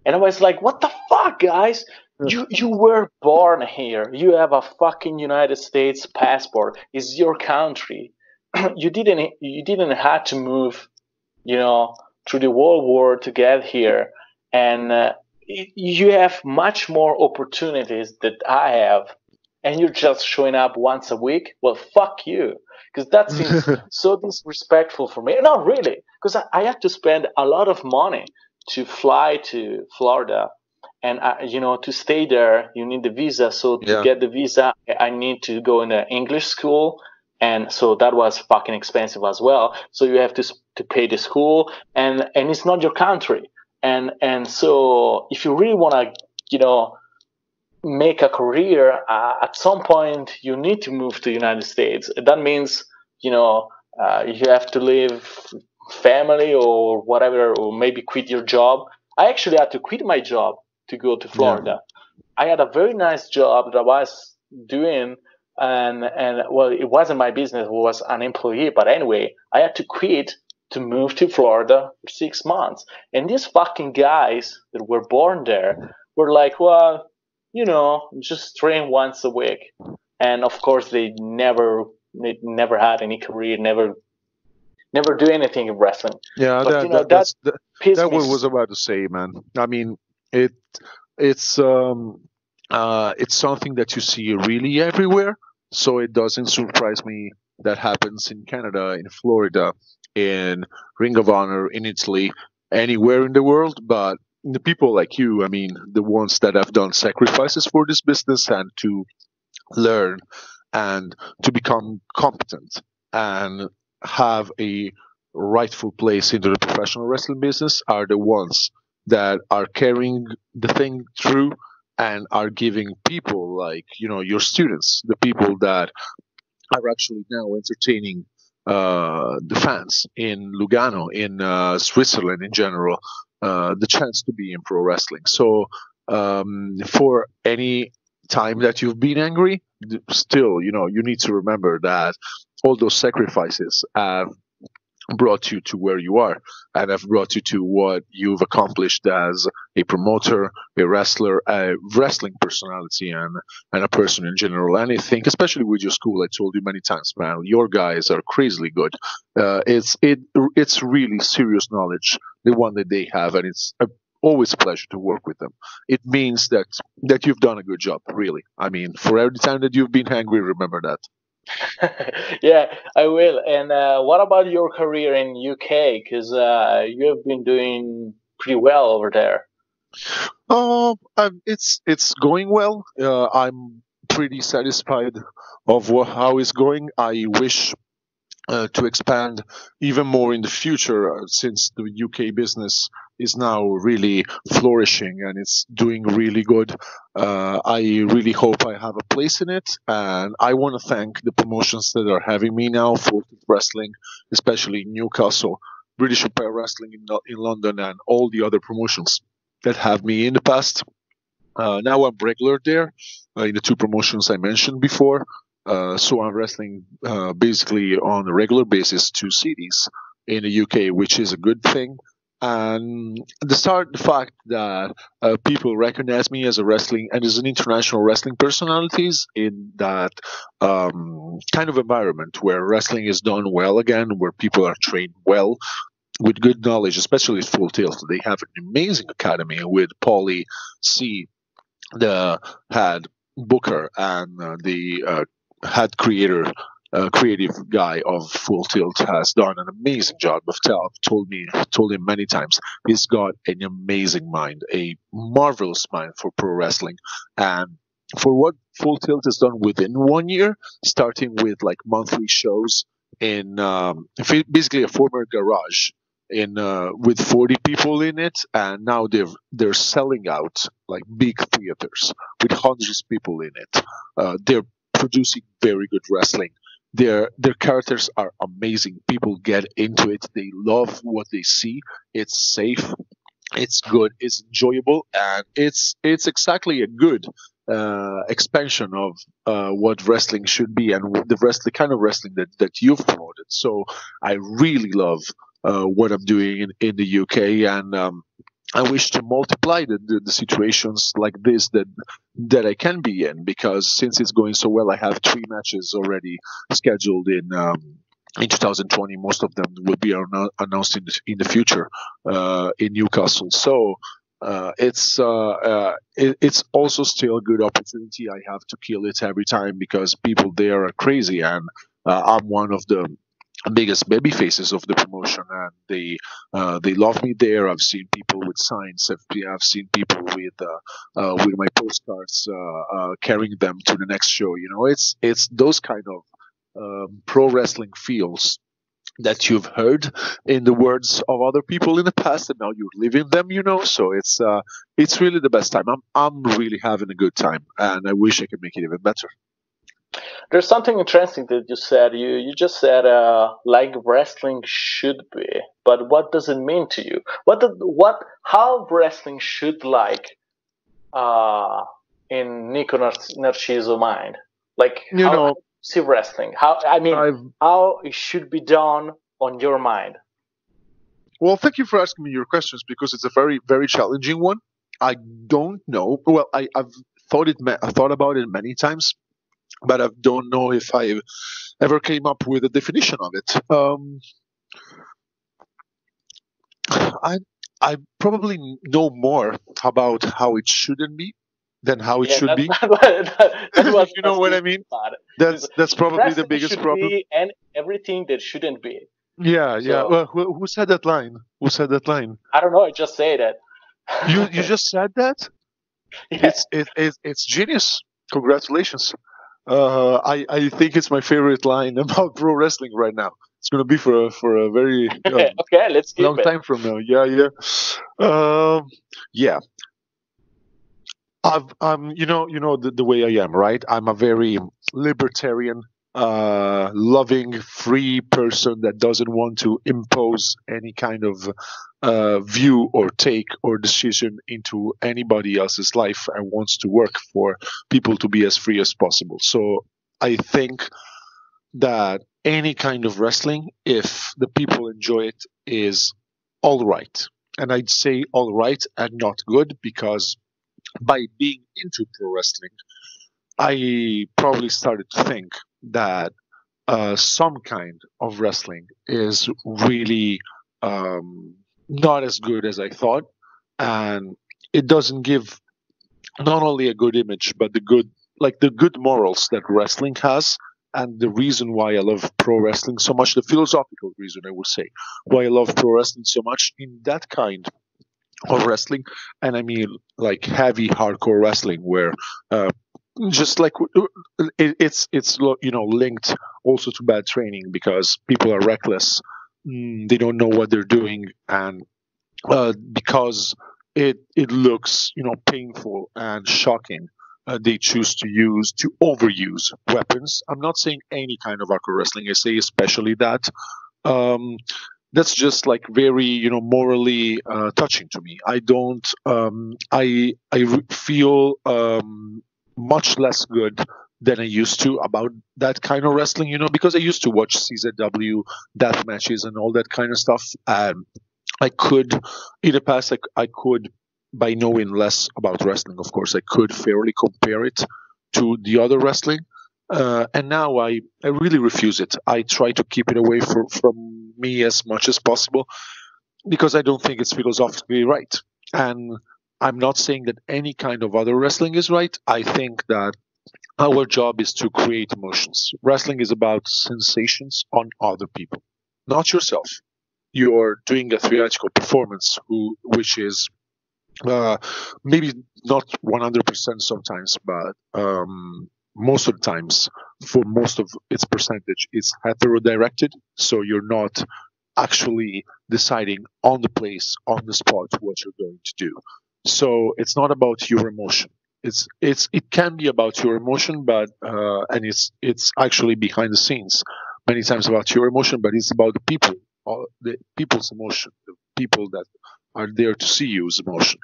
and I was like, "What the fuck, guys? You were born here. You have a fucking United States passport. It's your country. You didn't have to move, through the World War to get here, and you have much more opportunities that I have, and you're just showing up once a week. Well, fuck you, because that seems so disrespectful for me. Not really, because I have to spend a lot of money to fly to Florida, and to stay there, you need the visa. So to get the visa, I need to go in an English school, and so that was fucking expensive as well. So you have to pay the school, and it's not your country, and so if you really want to, make a career, at some point you need to move to the United States. That means, you have to leave family or whatever, or maybe quit your job. I actually had to quit my job to go to Florida. I had a very nice job that I was doing, and well, it wasn't my business, it was an employee, but anyway, I had to quit to move to Florida for 6 months. And these fucking guys that were born there were like, well, just train once a week. And of course they never had any career, never do anything in wrestling. Yeah, But that's pissed what me. I was about to say, man. I mean, it's something that you see really everywhere, so it doesn't surprise me that happens in Canada, in Florida, in Ring of Honor, in Italy, anywhere in the world. But the people like you, I mean, the ones that have done sacrifices for this business and to learn and to become competent and have a rightful place into the professional wrestling business, are the ones that are carrying the thing through and are giving people like, your students, the people that are actually now entertaining the fans in Lugano, in Switzerland in general, the chance to be in pro wrestling. So for any time that you've been angry, still, you need to remember that all those sacrifices have brought you to where you are and have brought you to what you've accomplished as a promoter, a wrestler, a wrestling personality, and a person in general. And I think, especially with your school, I told you many times, man, your guys are crazily good. It's really serious knowledge, the one that they have, and it's always a pleasure to work with them. It means that you've done a good job, really. I mean, for every time that you've been angry, remember that. Yeah, I will. And what about your career in UK? Because you have been doing pretty well over there. It's going well. I'm pretty satisfied of how it's going. I wish to expand even more in the future, since the UK business is now really flourishing and it's doing really good. I really hope I have a place in it, and I want to thank the promotions that are having me now, Full Tilt Wrestling, especially Newcastle, British Empire Wrestling in London, and all the other promotions that have me in the past. Now I'm regular there in the two promotions I mentioned before. So I'm wrestling basically on a regular basis 2 cities in the UK, which is a good thing. And the fact that people recognize me as a wrestling and as an international wrestling personalities in that kind of environment where wrestling is done well again, where people are trained well with good knowledge, especially at Full Tilt. They have an amazing academy with Paulie C, the head booker, and the head creative guy of Full Tilt has done an amazing job. Told him many times, he's got an amazing mind, a marvelous mind for pro wrestling, and for what Full Tilt has done within 1 year, starting with like monthly shows basically a former garage in with 40 people in it, and now they're selling out like big theaters with hundreds of people in it. They're producing very good wrestling. Their characters are amazing. People get into it. They love what they see. It's safe. It's good. It's enjoyable, and it's exactly a good expansion of what wrestling should be, and the kind of wrestling that you've promoted. So I really love what I'm doing in the UK, and I wish to multiply the situations like this that I can be in, because since it's going so well, I have 3 matches already scheduled in 2020. Most of them will be announced in the future in Newcastle. So it's also still a good opportunity. I have to kill it every time because people there are crazy, and I'm one of the biggest baby faces of the promotion, and they love me there. I've seen people with signs. I've seen people with my postcards carrying them to the next show. It's those kind of pro wrestling feels that you've heard in the words of other people in the past, and now you're living them. So it's really the best time. I'm really having a good time, and I wish I could make it even better. There's something interesting that you said. You just said like wrestling should be, but what does it mean to you? How wrestling should like in Nico Narciso mind? Like how you see wrestling? How it should be done on your mind? Well, thank you for asking me your questions, because it's a very, very challenging one. I don't know. Well, I've thought about it many times, but I don't know if I ever came up with a definition of it. I probably know more about how it shouldn't be than how it should be. That you know what I mean? That's probably the biggest problem. And everything that shouldn't be. Yeah. Well, who said that line? I don't know. I just say that. You just said that? Yeah. It's genius. Congratulations. I think it's my favorite line about pro wrestling right now. It's gonna be for a very okay. Let's keep long time from now. Yeah. I'm the way I am, right? I'm a very libertarian, loving, free person that doesn't want to impose any kind of view or take or decision into anybody else's life, and wants to work for people to be as free as possible. So I think that any kind of wrestling, if the people enjoy it, is all right. And I'd say all right and not good, because by being into pro wrestling, I probably started to think that some kind of wrestling is really not as good as I thought, and it doesn't give not only a good image, but the good morals that wrestling has. And the reason why I love pro wrestling so much, the philosophical reason, I would say, why I love pro wrestling so much in that kind of wrestling, and I mean like heavy hardcore wrestling, where just like it's linked also to bad training, because people are reckless. They don't know what they're doing, and because it looks painful and shocking, they choose to overuse weapons. I'm not saying any kind of hardcore wrestling. I say especially that. That's just like very morally touching to me. I don't feel much less good than I used to about that kind of wrestling, because I used to watch CZW death matches and all that kind of stuff, and I could in the past I could, by knowing less about wrestling, of course, I could fairly compare it to the other wrestling. And now I really refuse it. I try to keep it away from me as much as possible, because I don't think it's philosophically right. And I'm not saying that any kind of other wrestling is right. I think that our job is to create emotions. Wrestling is about sensations on other people, not yourself. You're doing a theatrical performance, which is maybe not 100% sometimes, but most of the times, for most of its percentage, it's hetero-directed. So you're not actually deciding on the place, on the spot, what you're going to do. So it's not about your emotion. It can be about your emotion, but and it's actually behind the scenes many times about your emotion, but it's about the people's emotion, the people that are there to see you's emotion.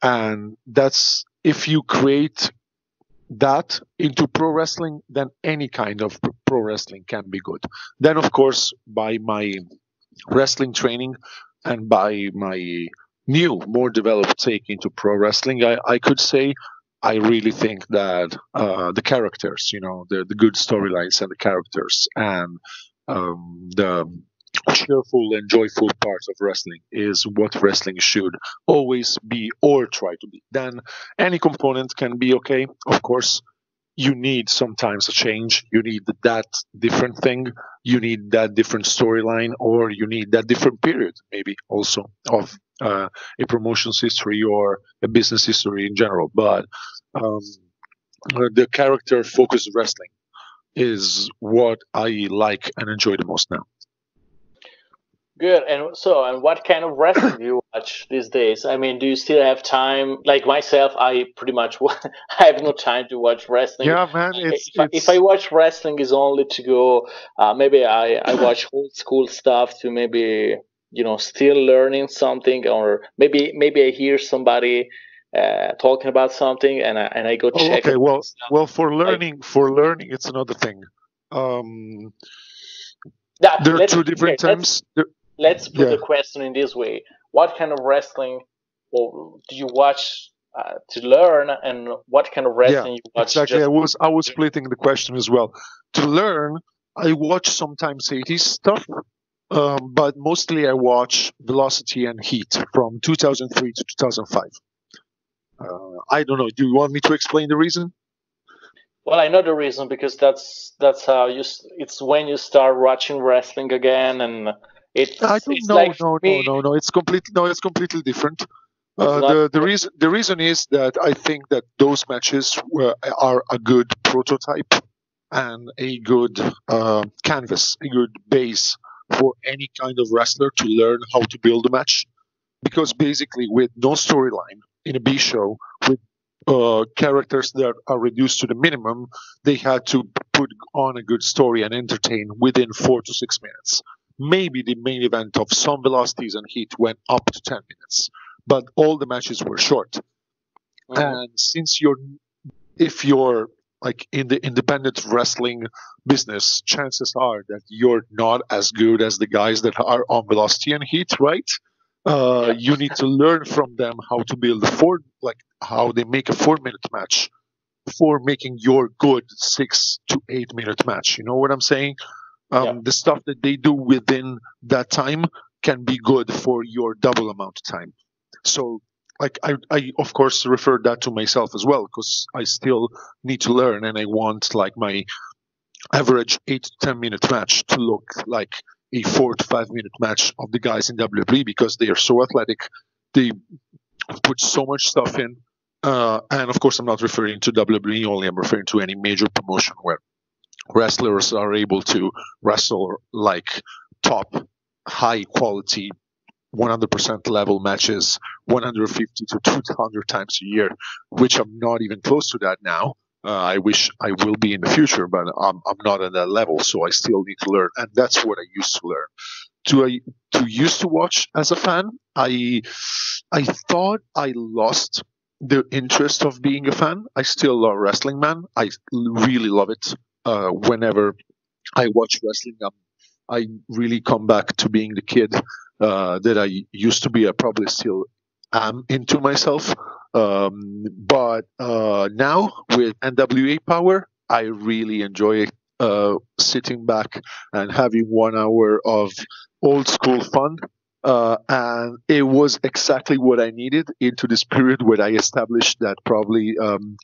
And that's if you create that into pro wrestling, then any kind of pro wrestling can be good. Then, of course, by my wrestling training and by my new, more developed take into pro wrestling, I could say I really think that the characters, the good storylines and the characters and the cheerful and joyful parts of wrestling is what wrestling should always be or try to be. Then any component can be okay. Of course, you need sometimes a change. You need that different thing. You need that different storyline, or you need that different period, maybe also of a promotion's history or a business history in general. But um, the character focused wrestling is what I like and enjoy the most now. Good. And what kind of wrestling do you watch these days? I mean, do you still have time? Like myself, I pretty much I have no time to watch wrestling. Yeah, man. If I watch wrestling, is only to go. Maybe I watch old school stuff to maybe still learning something, or maybe I hear somebody talking about something, and I go Oh, check okay. it. Well, for learning, it's another thing. That There are let's two different terms. let's put Yeah, the question in this way: what kind of wrestling do you watch to learn, and what kind of yeah, wrestling you watch exactly. just? I was splitting the question as well. To learn, I watch sometimes 80s stuff, but mostly I watch Velocity and Heat from 2003 to 2005. I don't know. Do you want me to explain the reason? Well, I know the reason, because that's how it's when you start watching wrestling again, and I it's don't it's know. like, for No, no, me, no, no. It's completely different. it's not. The reason is that I think that those matches are a good prototype and a good canvas, a good base for any kind of wrestler to learn how to build a match. Because basically, with no storyline in a B show, with characters that are reduced to the minimum, they had to put on a good story and entertain within 4 to 6 minutes. Maybe the main event of some velocities and heat went up to 10 minutes, but all the matches were short. Mhm. And if you're like in the independent wrestling business, chances are that you're not as good as the guys that are on velocity and heat, right? Yeah. You need to learn from them how to build like how they make a 4 minute match for making your good 6 to 8 minute match. You know what I'm saying? Yeah. The stuff that they do within that time can be good for your double amount of time. So, like, I of course refer that to myself as well, because I still need to learn, and I want like my average 8 to 10 minute match to look like a 4 to 5 minute match of the guys in WWE, because they are so athletic. They put so much stuff in. And of course, I'm not referring to WWE only. I'm referring to any major promotion where wrestlers are able to wrestle like top, high quality, 100% level matches 150 to 200 times a year, which I'm not even close to that now. I wish I will be in the future, but I'm not at that level, so I still need to learn, and that's what I used to learn. To used to watch as a fan, I thought I lost the interest of being a fan. I still love wrestling, man. I really love it. Whenever I watch wrestling, I really come back to being the kid that I used to be. I probably still am into myself. But now with NWA Power, I really enjoy sitting back and having 1 hour of old school fun. And it was exactly what I needed into this period where I established that probably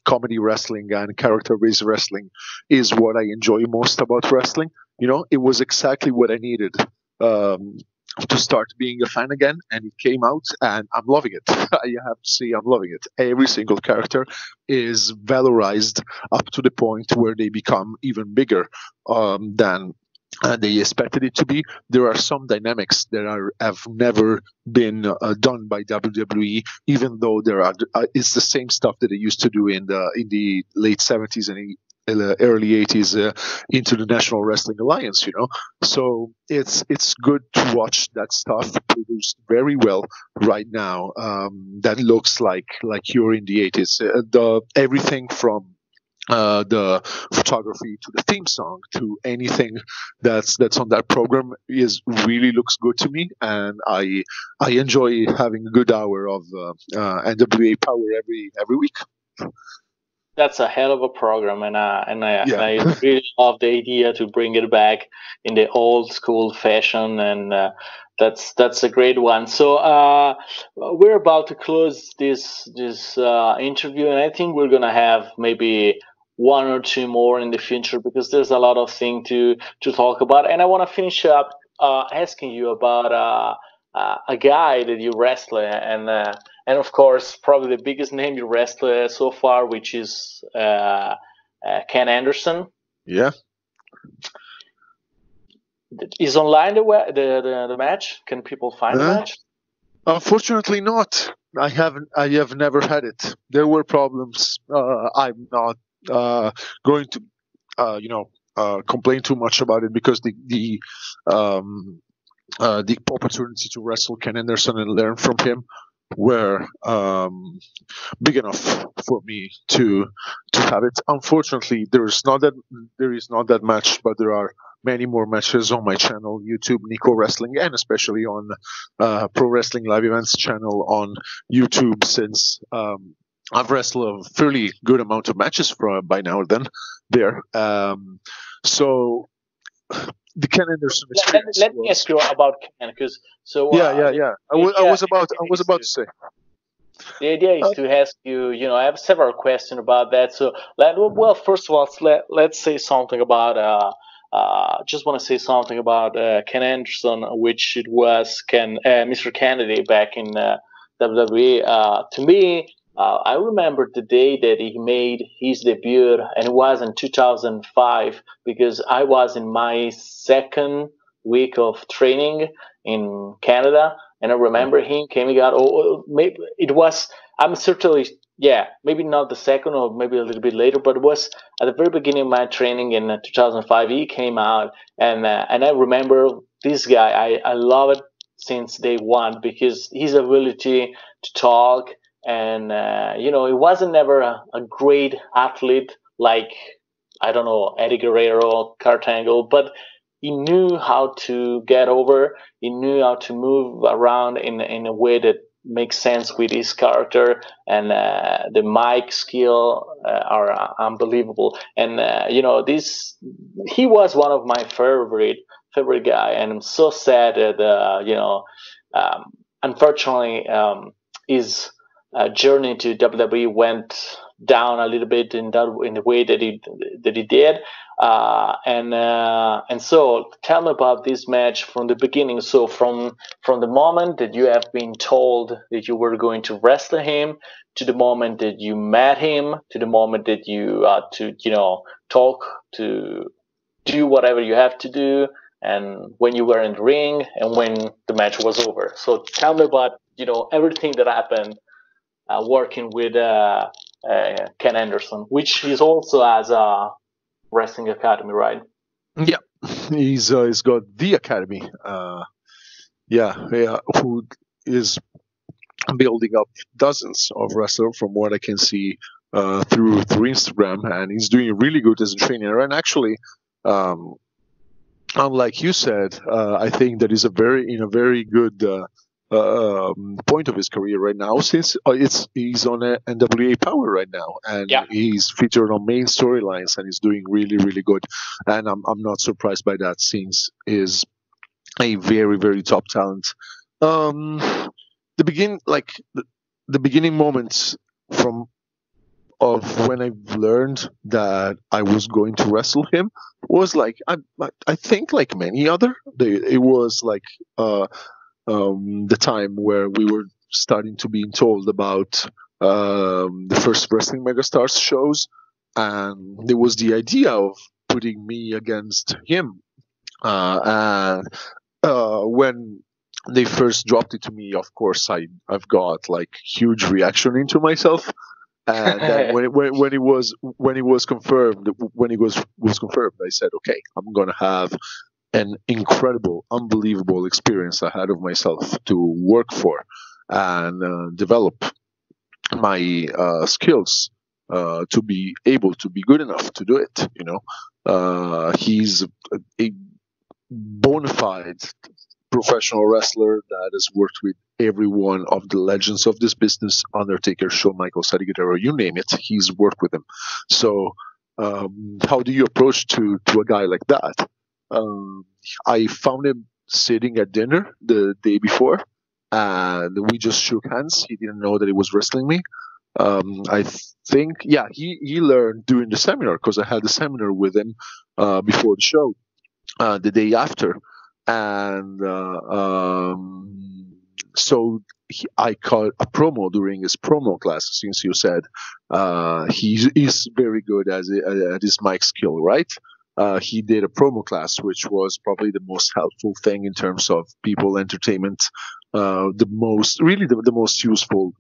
comedy wrestling and character based wrestling is what I enjoy most about wrestling. It was exactly what I needed. Um, to start being a fan again, and it came out, and I'm loving it. I have to say, I'm loving it. Every single character is valorized up to the point where they become even bigger than they expected it to be. There are some dynamics that have never been done by WWE, even though there are. It's the same stuff that they used to do in the late '70s and early '80s into the National Wrestling Alliance. So it's good to watch that stuff produced very well right now. That looks like you're in the '80s. The everything from the photography to the theme song to anything that's on that program is really looks good to me, and I enjoy having a good hour of NWA Power every week. That's a hell of a program, and Yeah. I really love the idea to bring it back in the old school fashion, and that's a great one. So we're about to close this interview, and I think we're gonna have maybe one or two more in the future because there's a lot of things to talk about, and I want to finish up asking you about a guy that you wrestle, and of course, probably the biggest name you wrestled so far, which is Ken Anderson. Yeah. Is online the match? Can people find the match? Unfortunately, not. I have never had it. There were problems. I'm not going to complain too much about it because the opportunity to wrestle Ken Anderson and learn from him were big enough for me to have it. Unfortunately, there is not that much, but there are many more matches on my channel, YouTube, Nico Wrestling, and especially on Pro Wrestling Live Events channel on YouTube, since I've wrestled a fairly good amount of matches by now and then there. So the Ken Anderson experience. Let me ask you about Ken, because yeah. I was about to say. The idea is to ask you. I have several questions about that. So, first of all, let's say something about. Just want to say something about Ken Anderson, which it was Mr. Kennedy back in WWE. To me, I remember the day that he made his debut, and it was in 2005 because I was in my second week of training in Canada, and I remember him coming out. Maybe it was. I'm certainly, maybe not the second, or maybe a little bit later, but it was at the very beginning of my training in 2005. He came out, and I remember this guy. I love it since day one because his ability to talk. And he wasn't never a great athlete like, I don't know, Eddie Guerrero, Kurt Angle, but he knew how to get over. He knew how to move around in a way that makes sense with his character, and the mic skill are unbelievable. And he was one of my favorite guy, and I'm so sad that unfortunately his journey to WWE went down a little bit in the way that he did, and so tell me about this match from the beginning. So from the moment that you have been told that you were going to wrestle him, to the moment that you met him, to the moment that you talk, to do whatever you have to do, and when you were in the ring, and when the match was over. So tell me about everything that happened. Working with Ken Anderson, which is also as a wrestling academy, right? Yeah, he's got the academy. Who is building up dozens of wrestlers from what I can see through Instagram, and he's doing really good as a trainer. And actually, unlike you said, I think that he's in a very good point of his career right now, since he's on NWA Power right now, and he's featured on main storylines, and he's doing really, really good. And I'm not surprised by that, since he's a very, very top talent. The beginning moments from of when I learned that I was going to wrestle him was like I think like many other. It was like the time where we were starting to be told about the first Wrestling Megastars shows, and there was the idea of putting me against him. And when they first dropped it to me, of course, I've got like huge reaction into myself. And then when it was confirmed, was confirmed, I said, okay, I'm gonna have an incredible, unbelievable experience ahead of myself to work for and develop my skills to be able to be good enough to do it. He's a bona fide professional wrestler that has worked with every one of the legends of this business: Undertaker, Shawn Michaels, Eddie Guerrero, you name it. He's worked with them. So, how do you approach to a guy like that? I found him sitting at dinner the day before, and we just shook hands. He didn't know that he was wrestling me. I think, yeah, he learned during the seminar, because I had a seminar with him before the show, the day after, and so I caught a promo during his promo class. Since you said he is very good at his mic skill, right? He did a promo class, which was probably the most helpful thing in terms of people entertainment. The most useful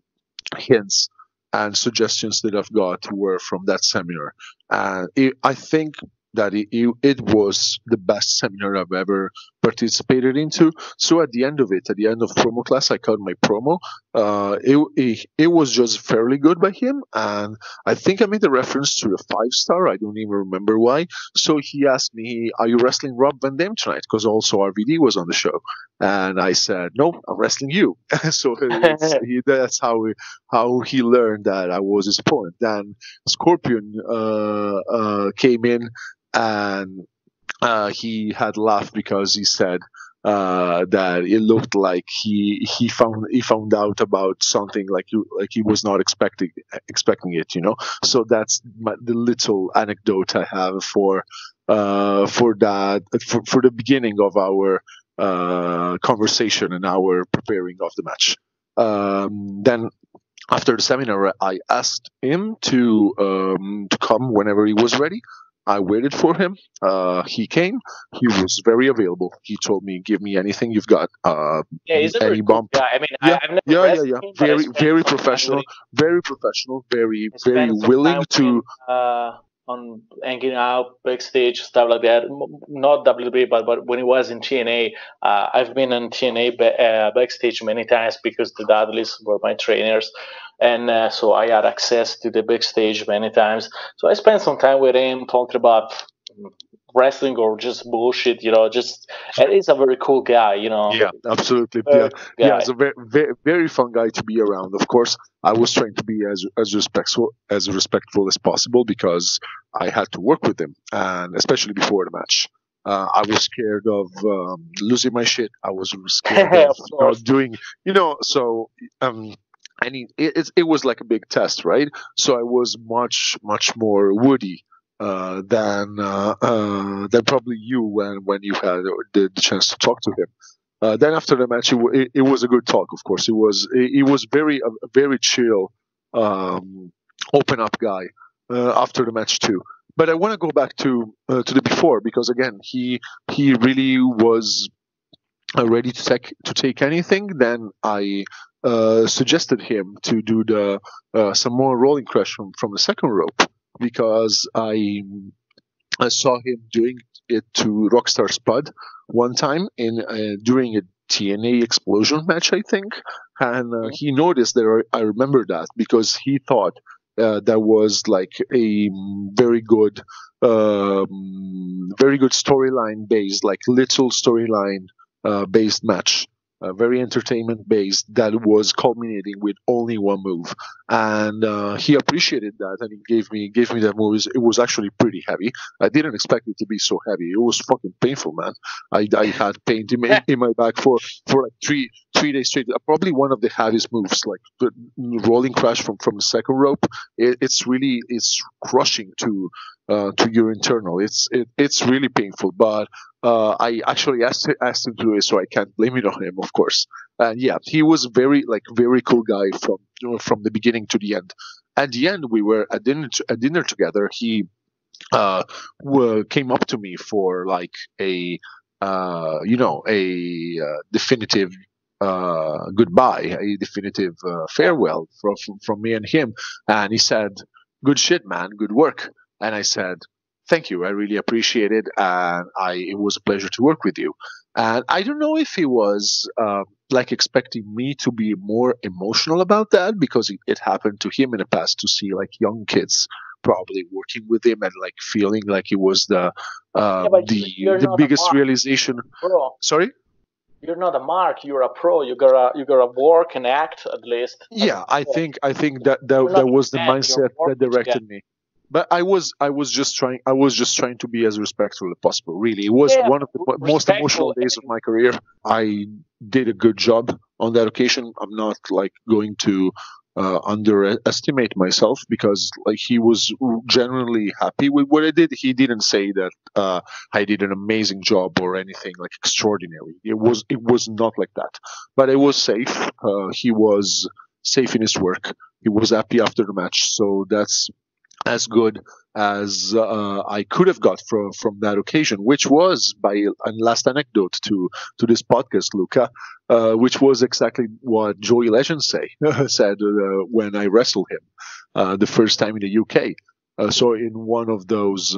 hints and suggestions that I've got were from that seminar. And I think that it was the best seminar I've ever participated into. So at the end of promo class, I cut my promo. It was just fairly good by him, and I think I made a reference to a 5-star. I don't even remember why. So he asked me, "Are you wrestling Rob Van Dam tonight?" Because also RVD was on the show, and I said, "No, I'm wrestling you." So that's how he learned that I was his opponent. Then Scorpion came in, and he had laughed because he said that it looked like he found out about something like he was not expecting it. So that's the little anecdote I have for that for the beginning of our conversation and our preparing of the match. Then after the seminar, I asked him to come whenever he was ready. I waited for him. He came. He was very available. He told me, "Give me anything you've got. Yeah, he's a very Any cool bump." guy. I mean, Yeah, I've never yeah, wrestled yeah. him, but I Very, spent very some time with professional. him. Very professional. Very, I very spent some willing time with to. him on hanging out backstage, stuff like that. Not WWE, but when he was in TNA, I've been in TNA backstage many times because the Dudleys were my trainers, and so I had access to the backstage many times. So I spent some time with him talking about wrestling or just bullshit. Just and he's a very cool guy. Yeah, absolutely. Very Yeah, cool yeah. guy. It's a very, very, very fun guy to be around. Of course, I was trying to be as respectful as possible because I had to work with him, and especially before the match. I was scared of losing my shit. I was scared of Of course. doing, so it was like a big test, right? So I was much, much more woody than probably you when you had the chance to talk to him. Then after the match, it was a good talk. Of course, it was a very chill, open up guy after the match too. But I want to go back to the before, because again, he really was ready to take anything. Then I suggested him to do some more rolling crash from the second rope, because I saw him doing it to Rockstar Spud one time during a TNA Explosion match, I think, and he noticed that I remember that because he thought that was like a very good storyline based, like little storyline based match. Very entertainment based, that was culminating with only one move, and he appreciated that, and he gave me that move. It was actually pretty heavy. I didn't expect it to be so heavy. It was fucking painful, man. I had pain in my back for like 3 days straight. Probably one of the heaviest moves, like the rolling crash from the second rope. It's crushing to your internal. It's really painful. But I actually asked him to do it, so I can't blame it on him, of course. And yeah, he was very cool guy from the beginning to the end. At the end, we were at dinner together. He came up to me for like a definitive goodbye, a definitive farewell from me and him, and he said, "Good shit, man, good work." And I said, "Thank you, I really appreciate it, and it was a pleasure to work with you." And I don't know if he was like expecting me to be more emotional about that, because it happened to him in the past to see like young kids probably working with him and like feeling like it was Yeah, but you're the not a biggest mark, realization. pro. Sorry. You're not a mark. You're a pro. You gotta work and act at least. as a Yeah, I pro. think that You're not that was the a fan. You're mindset that working together. directed me. But I was just trying to be as respectful as possible. Really, it was Yeah, one of the most emotional respectful. days of my career. I did a good job on that occasion. I'm not like going to underestimate myself, because like he was genuinely happy with what I did. He didn't say that I did an amazing job or anything like extraordinary. It was not like that. But it was safe. He was safe in his work. He was happy after the match. So that's as good as I could have got from that occasion, which was by a last anecdote to this podcast, Luca, which was exactly what Joey Legend said when I wrestled him the first time in the UK. So in one of those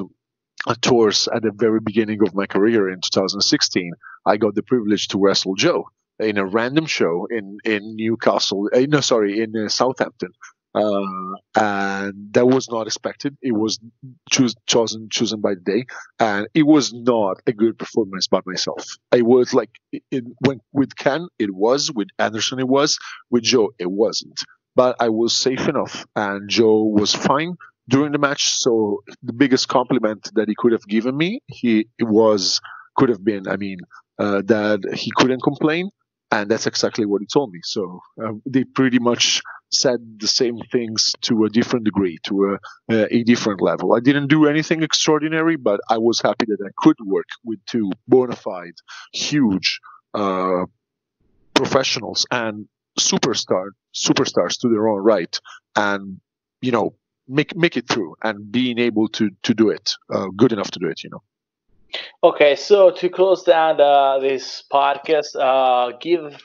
tours at the very beginning of my career in 2016, I got the privilege to wrestle Joe in a random show in Newcastle. No, sorry, in Southampton. And that was not expected. It was chosen by the day, and it was not a good performance by myself. I was like, with Ken, it was, with Anderson, it was, with Joe, it wasn't. But I was safe enough, and Joe was fine during the match. So the biggest compliment that he could have given me, could have been, I mean, that he couldn't complain, and that's exactly what he told me. So they pretty much said the same things to a different degree, to a different level. I didn't do anything extraordinary, but I was happy that I could work with two bona fide, huge professionals and superstars to their own right, and make it through, and being able to do it, good enough to do it. Okay, so to close down this podcast, give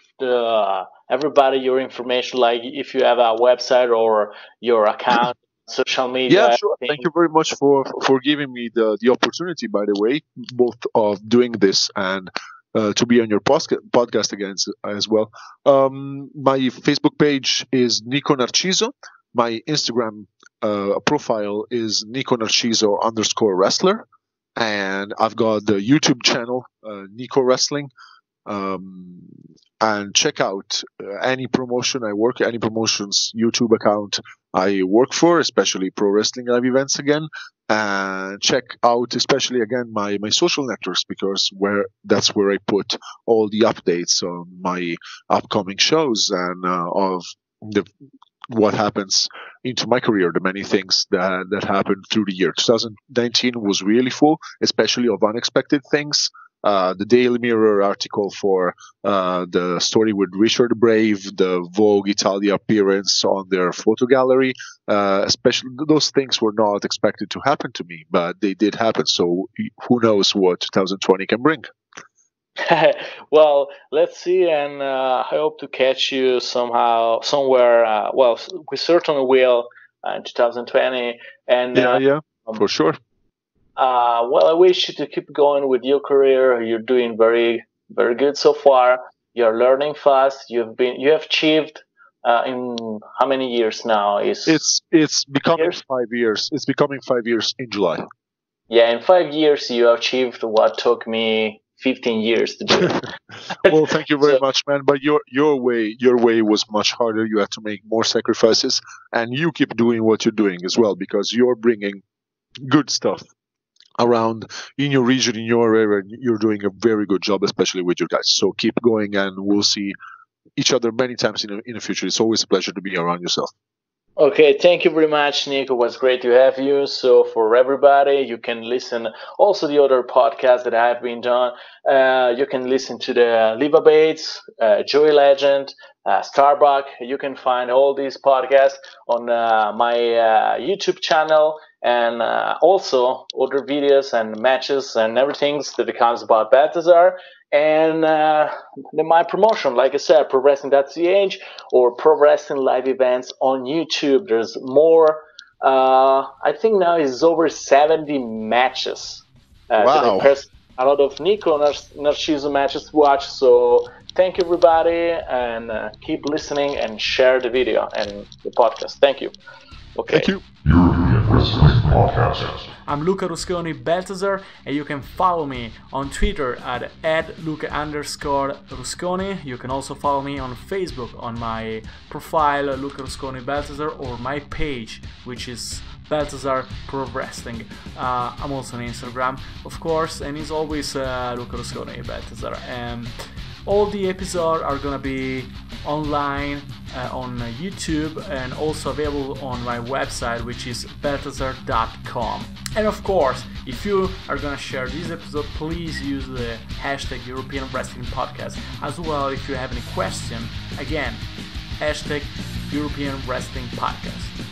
everybody your information, like if you have a website or your account, social media, Yeah, sure. Thank everything. you very much for giving me the opportunity, by the way, both of doing this and to be on your podcast again as well. My Facebook page is Nico Narciso. My Instagram profile is Nico Narciso _wrestler. And I've got the YouTube channel, Nico Wrestling. And check out any promotions YouTube account I work for, especially Pro Wrestling Live Events again. And check out especially again my social networks, because that's where I put all the updates on my upcoming shows and of what happens into my career, the many things that happened through the year. 2019 was really full, especially of unexpected things. The Daily Mirror article for the story with Richard the Brave, the Vogue Italia appearance on their photo gallery, especially those things were not expected to happen to me, but they did happen. So who knows what 2020 can bring? Well, let's see, and I hope to catch you somehow, somewhere. Well, we certainly will in 2020. And Yeah, for sure. well, I wish you to keep going with your career. You're doing very, very good so far. You're learning fast. You have achieved in how many years now? It's becoming Years? 5 years. It's becoming 5 years in July. Yeah, in 5 years you achieved what took me 15 years to do. Well, thank you very So much, man. But your way was much harder. You had to make more sacrifices, and you keep doing what you're doing as well, because you're bringing good stuff around in your region, in your area. You're doing a very good job, especially with your guys. So keep going, and we'll see each other many times in the future. It's always a pleasure to be around yourself. Okay, thank you very much, Nico. It was great to have you. So for everybody, you can listen also the other podcasts that have been done. You can listen to the Liva Bates, Joey Legend, Starbuck. You can find all these podcasts on my YouTube channel, and also other videos and matches and everything that becomes about Belthazar. And my promotion, like I said, ProWrestling.ch or Pro Wrestling live events on YouTube. There's more. I think now is over 70 matches. Wow. A lot of Nico Narciso matches to watch. So thank you, everybody, and keep listening and share the video and the podcast. Thank you. Okay. Thank you. European Wrestling Podcast. I'm Luca Rusconi Belthazar, and you can follow me on Twitter at @Luca_Rusconi. You can also follow me on Facebook on my profile Luca Rusconi Belthazar, or my page, which is Belthazar Pro Wrestling. I'm also on Instagram, of course, and it's always Luca Rusconi Belthazar. All the episodes are gonna be online on YouTube and also available on my website, which is belthazar.com. And of course, if you are gonna share this episode, please use the hashtag European Wrestling Podcast. As well, if you have any question, again, hashtag European Wrestling Podcast.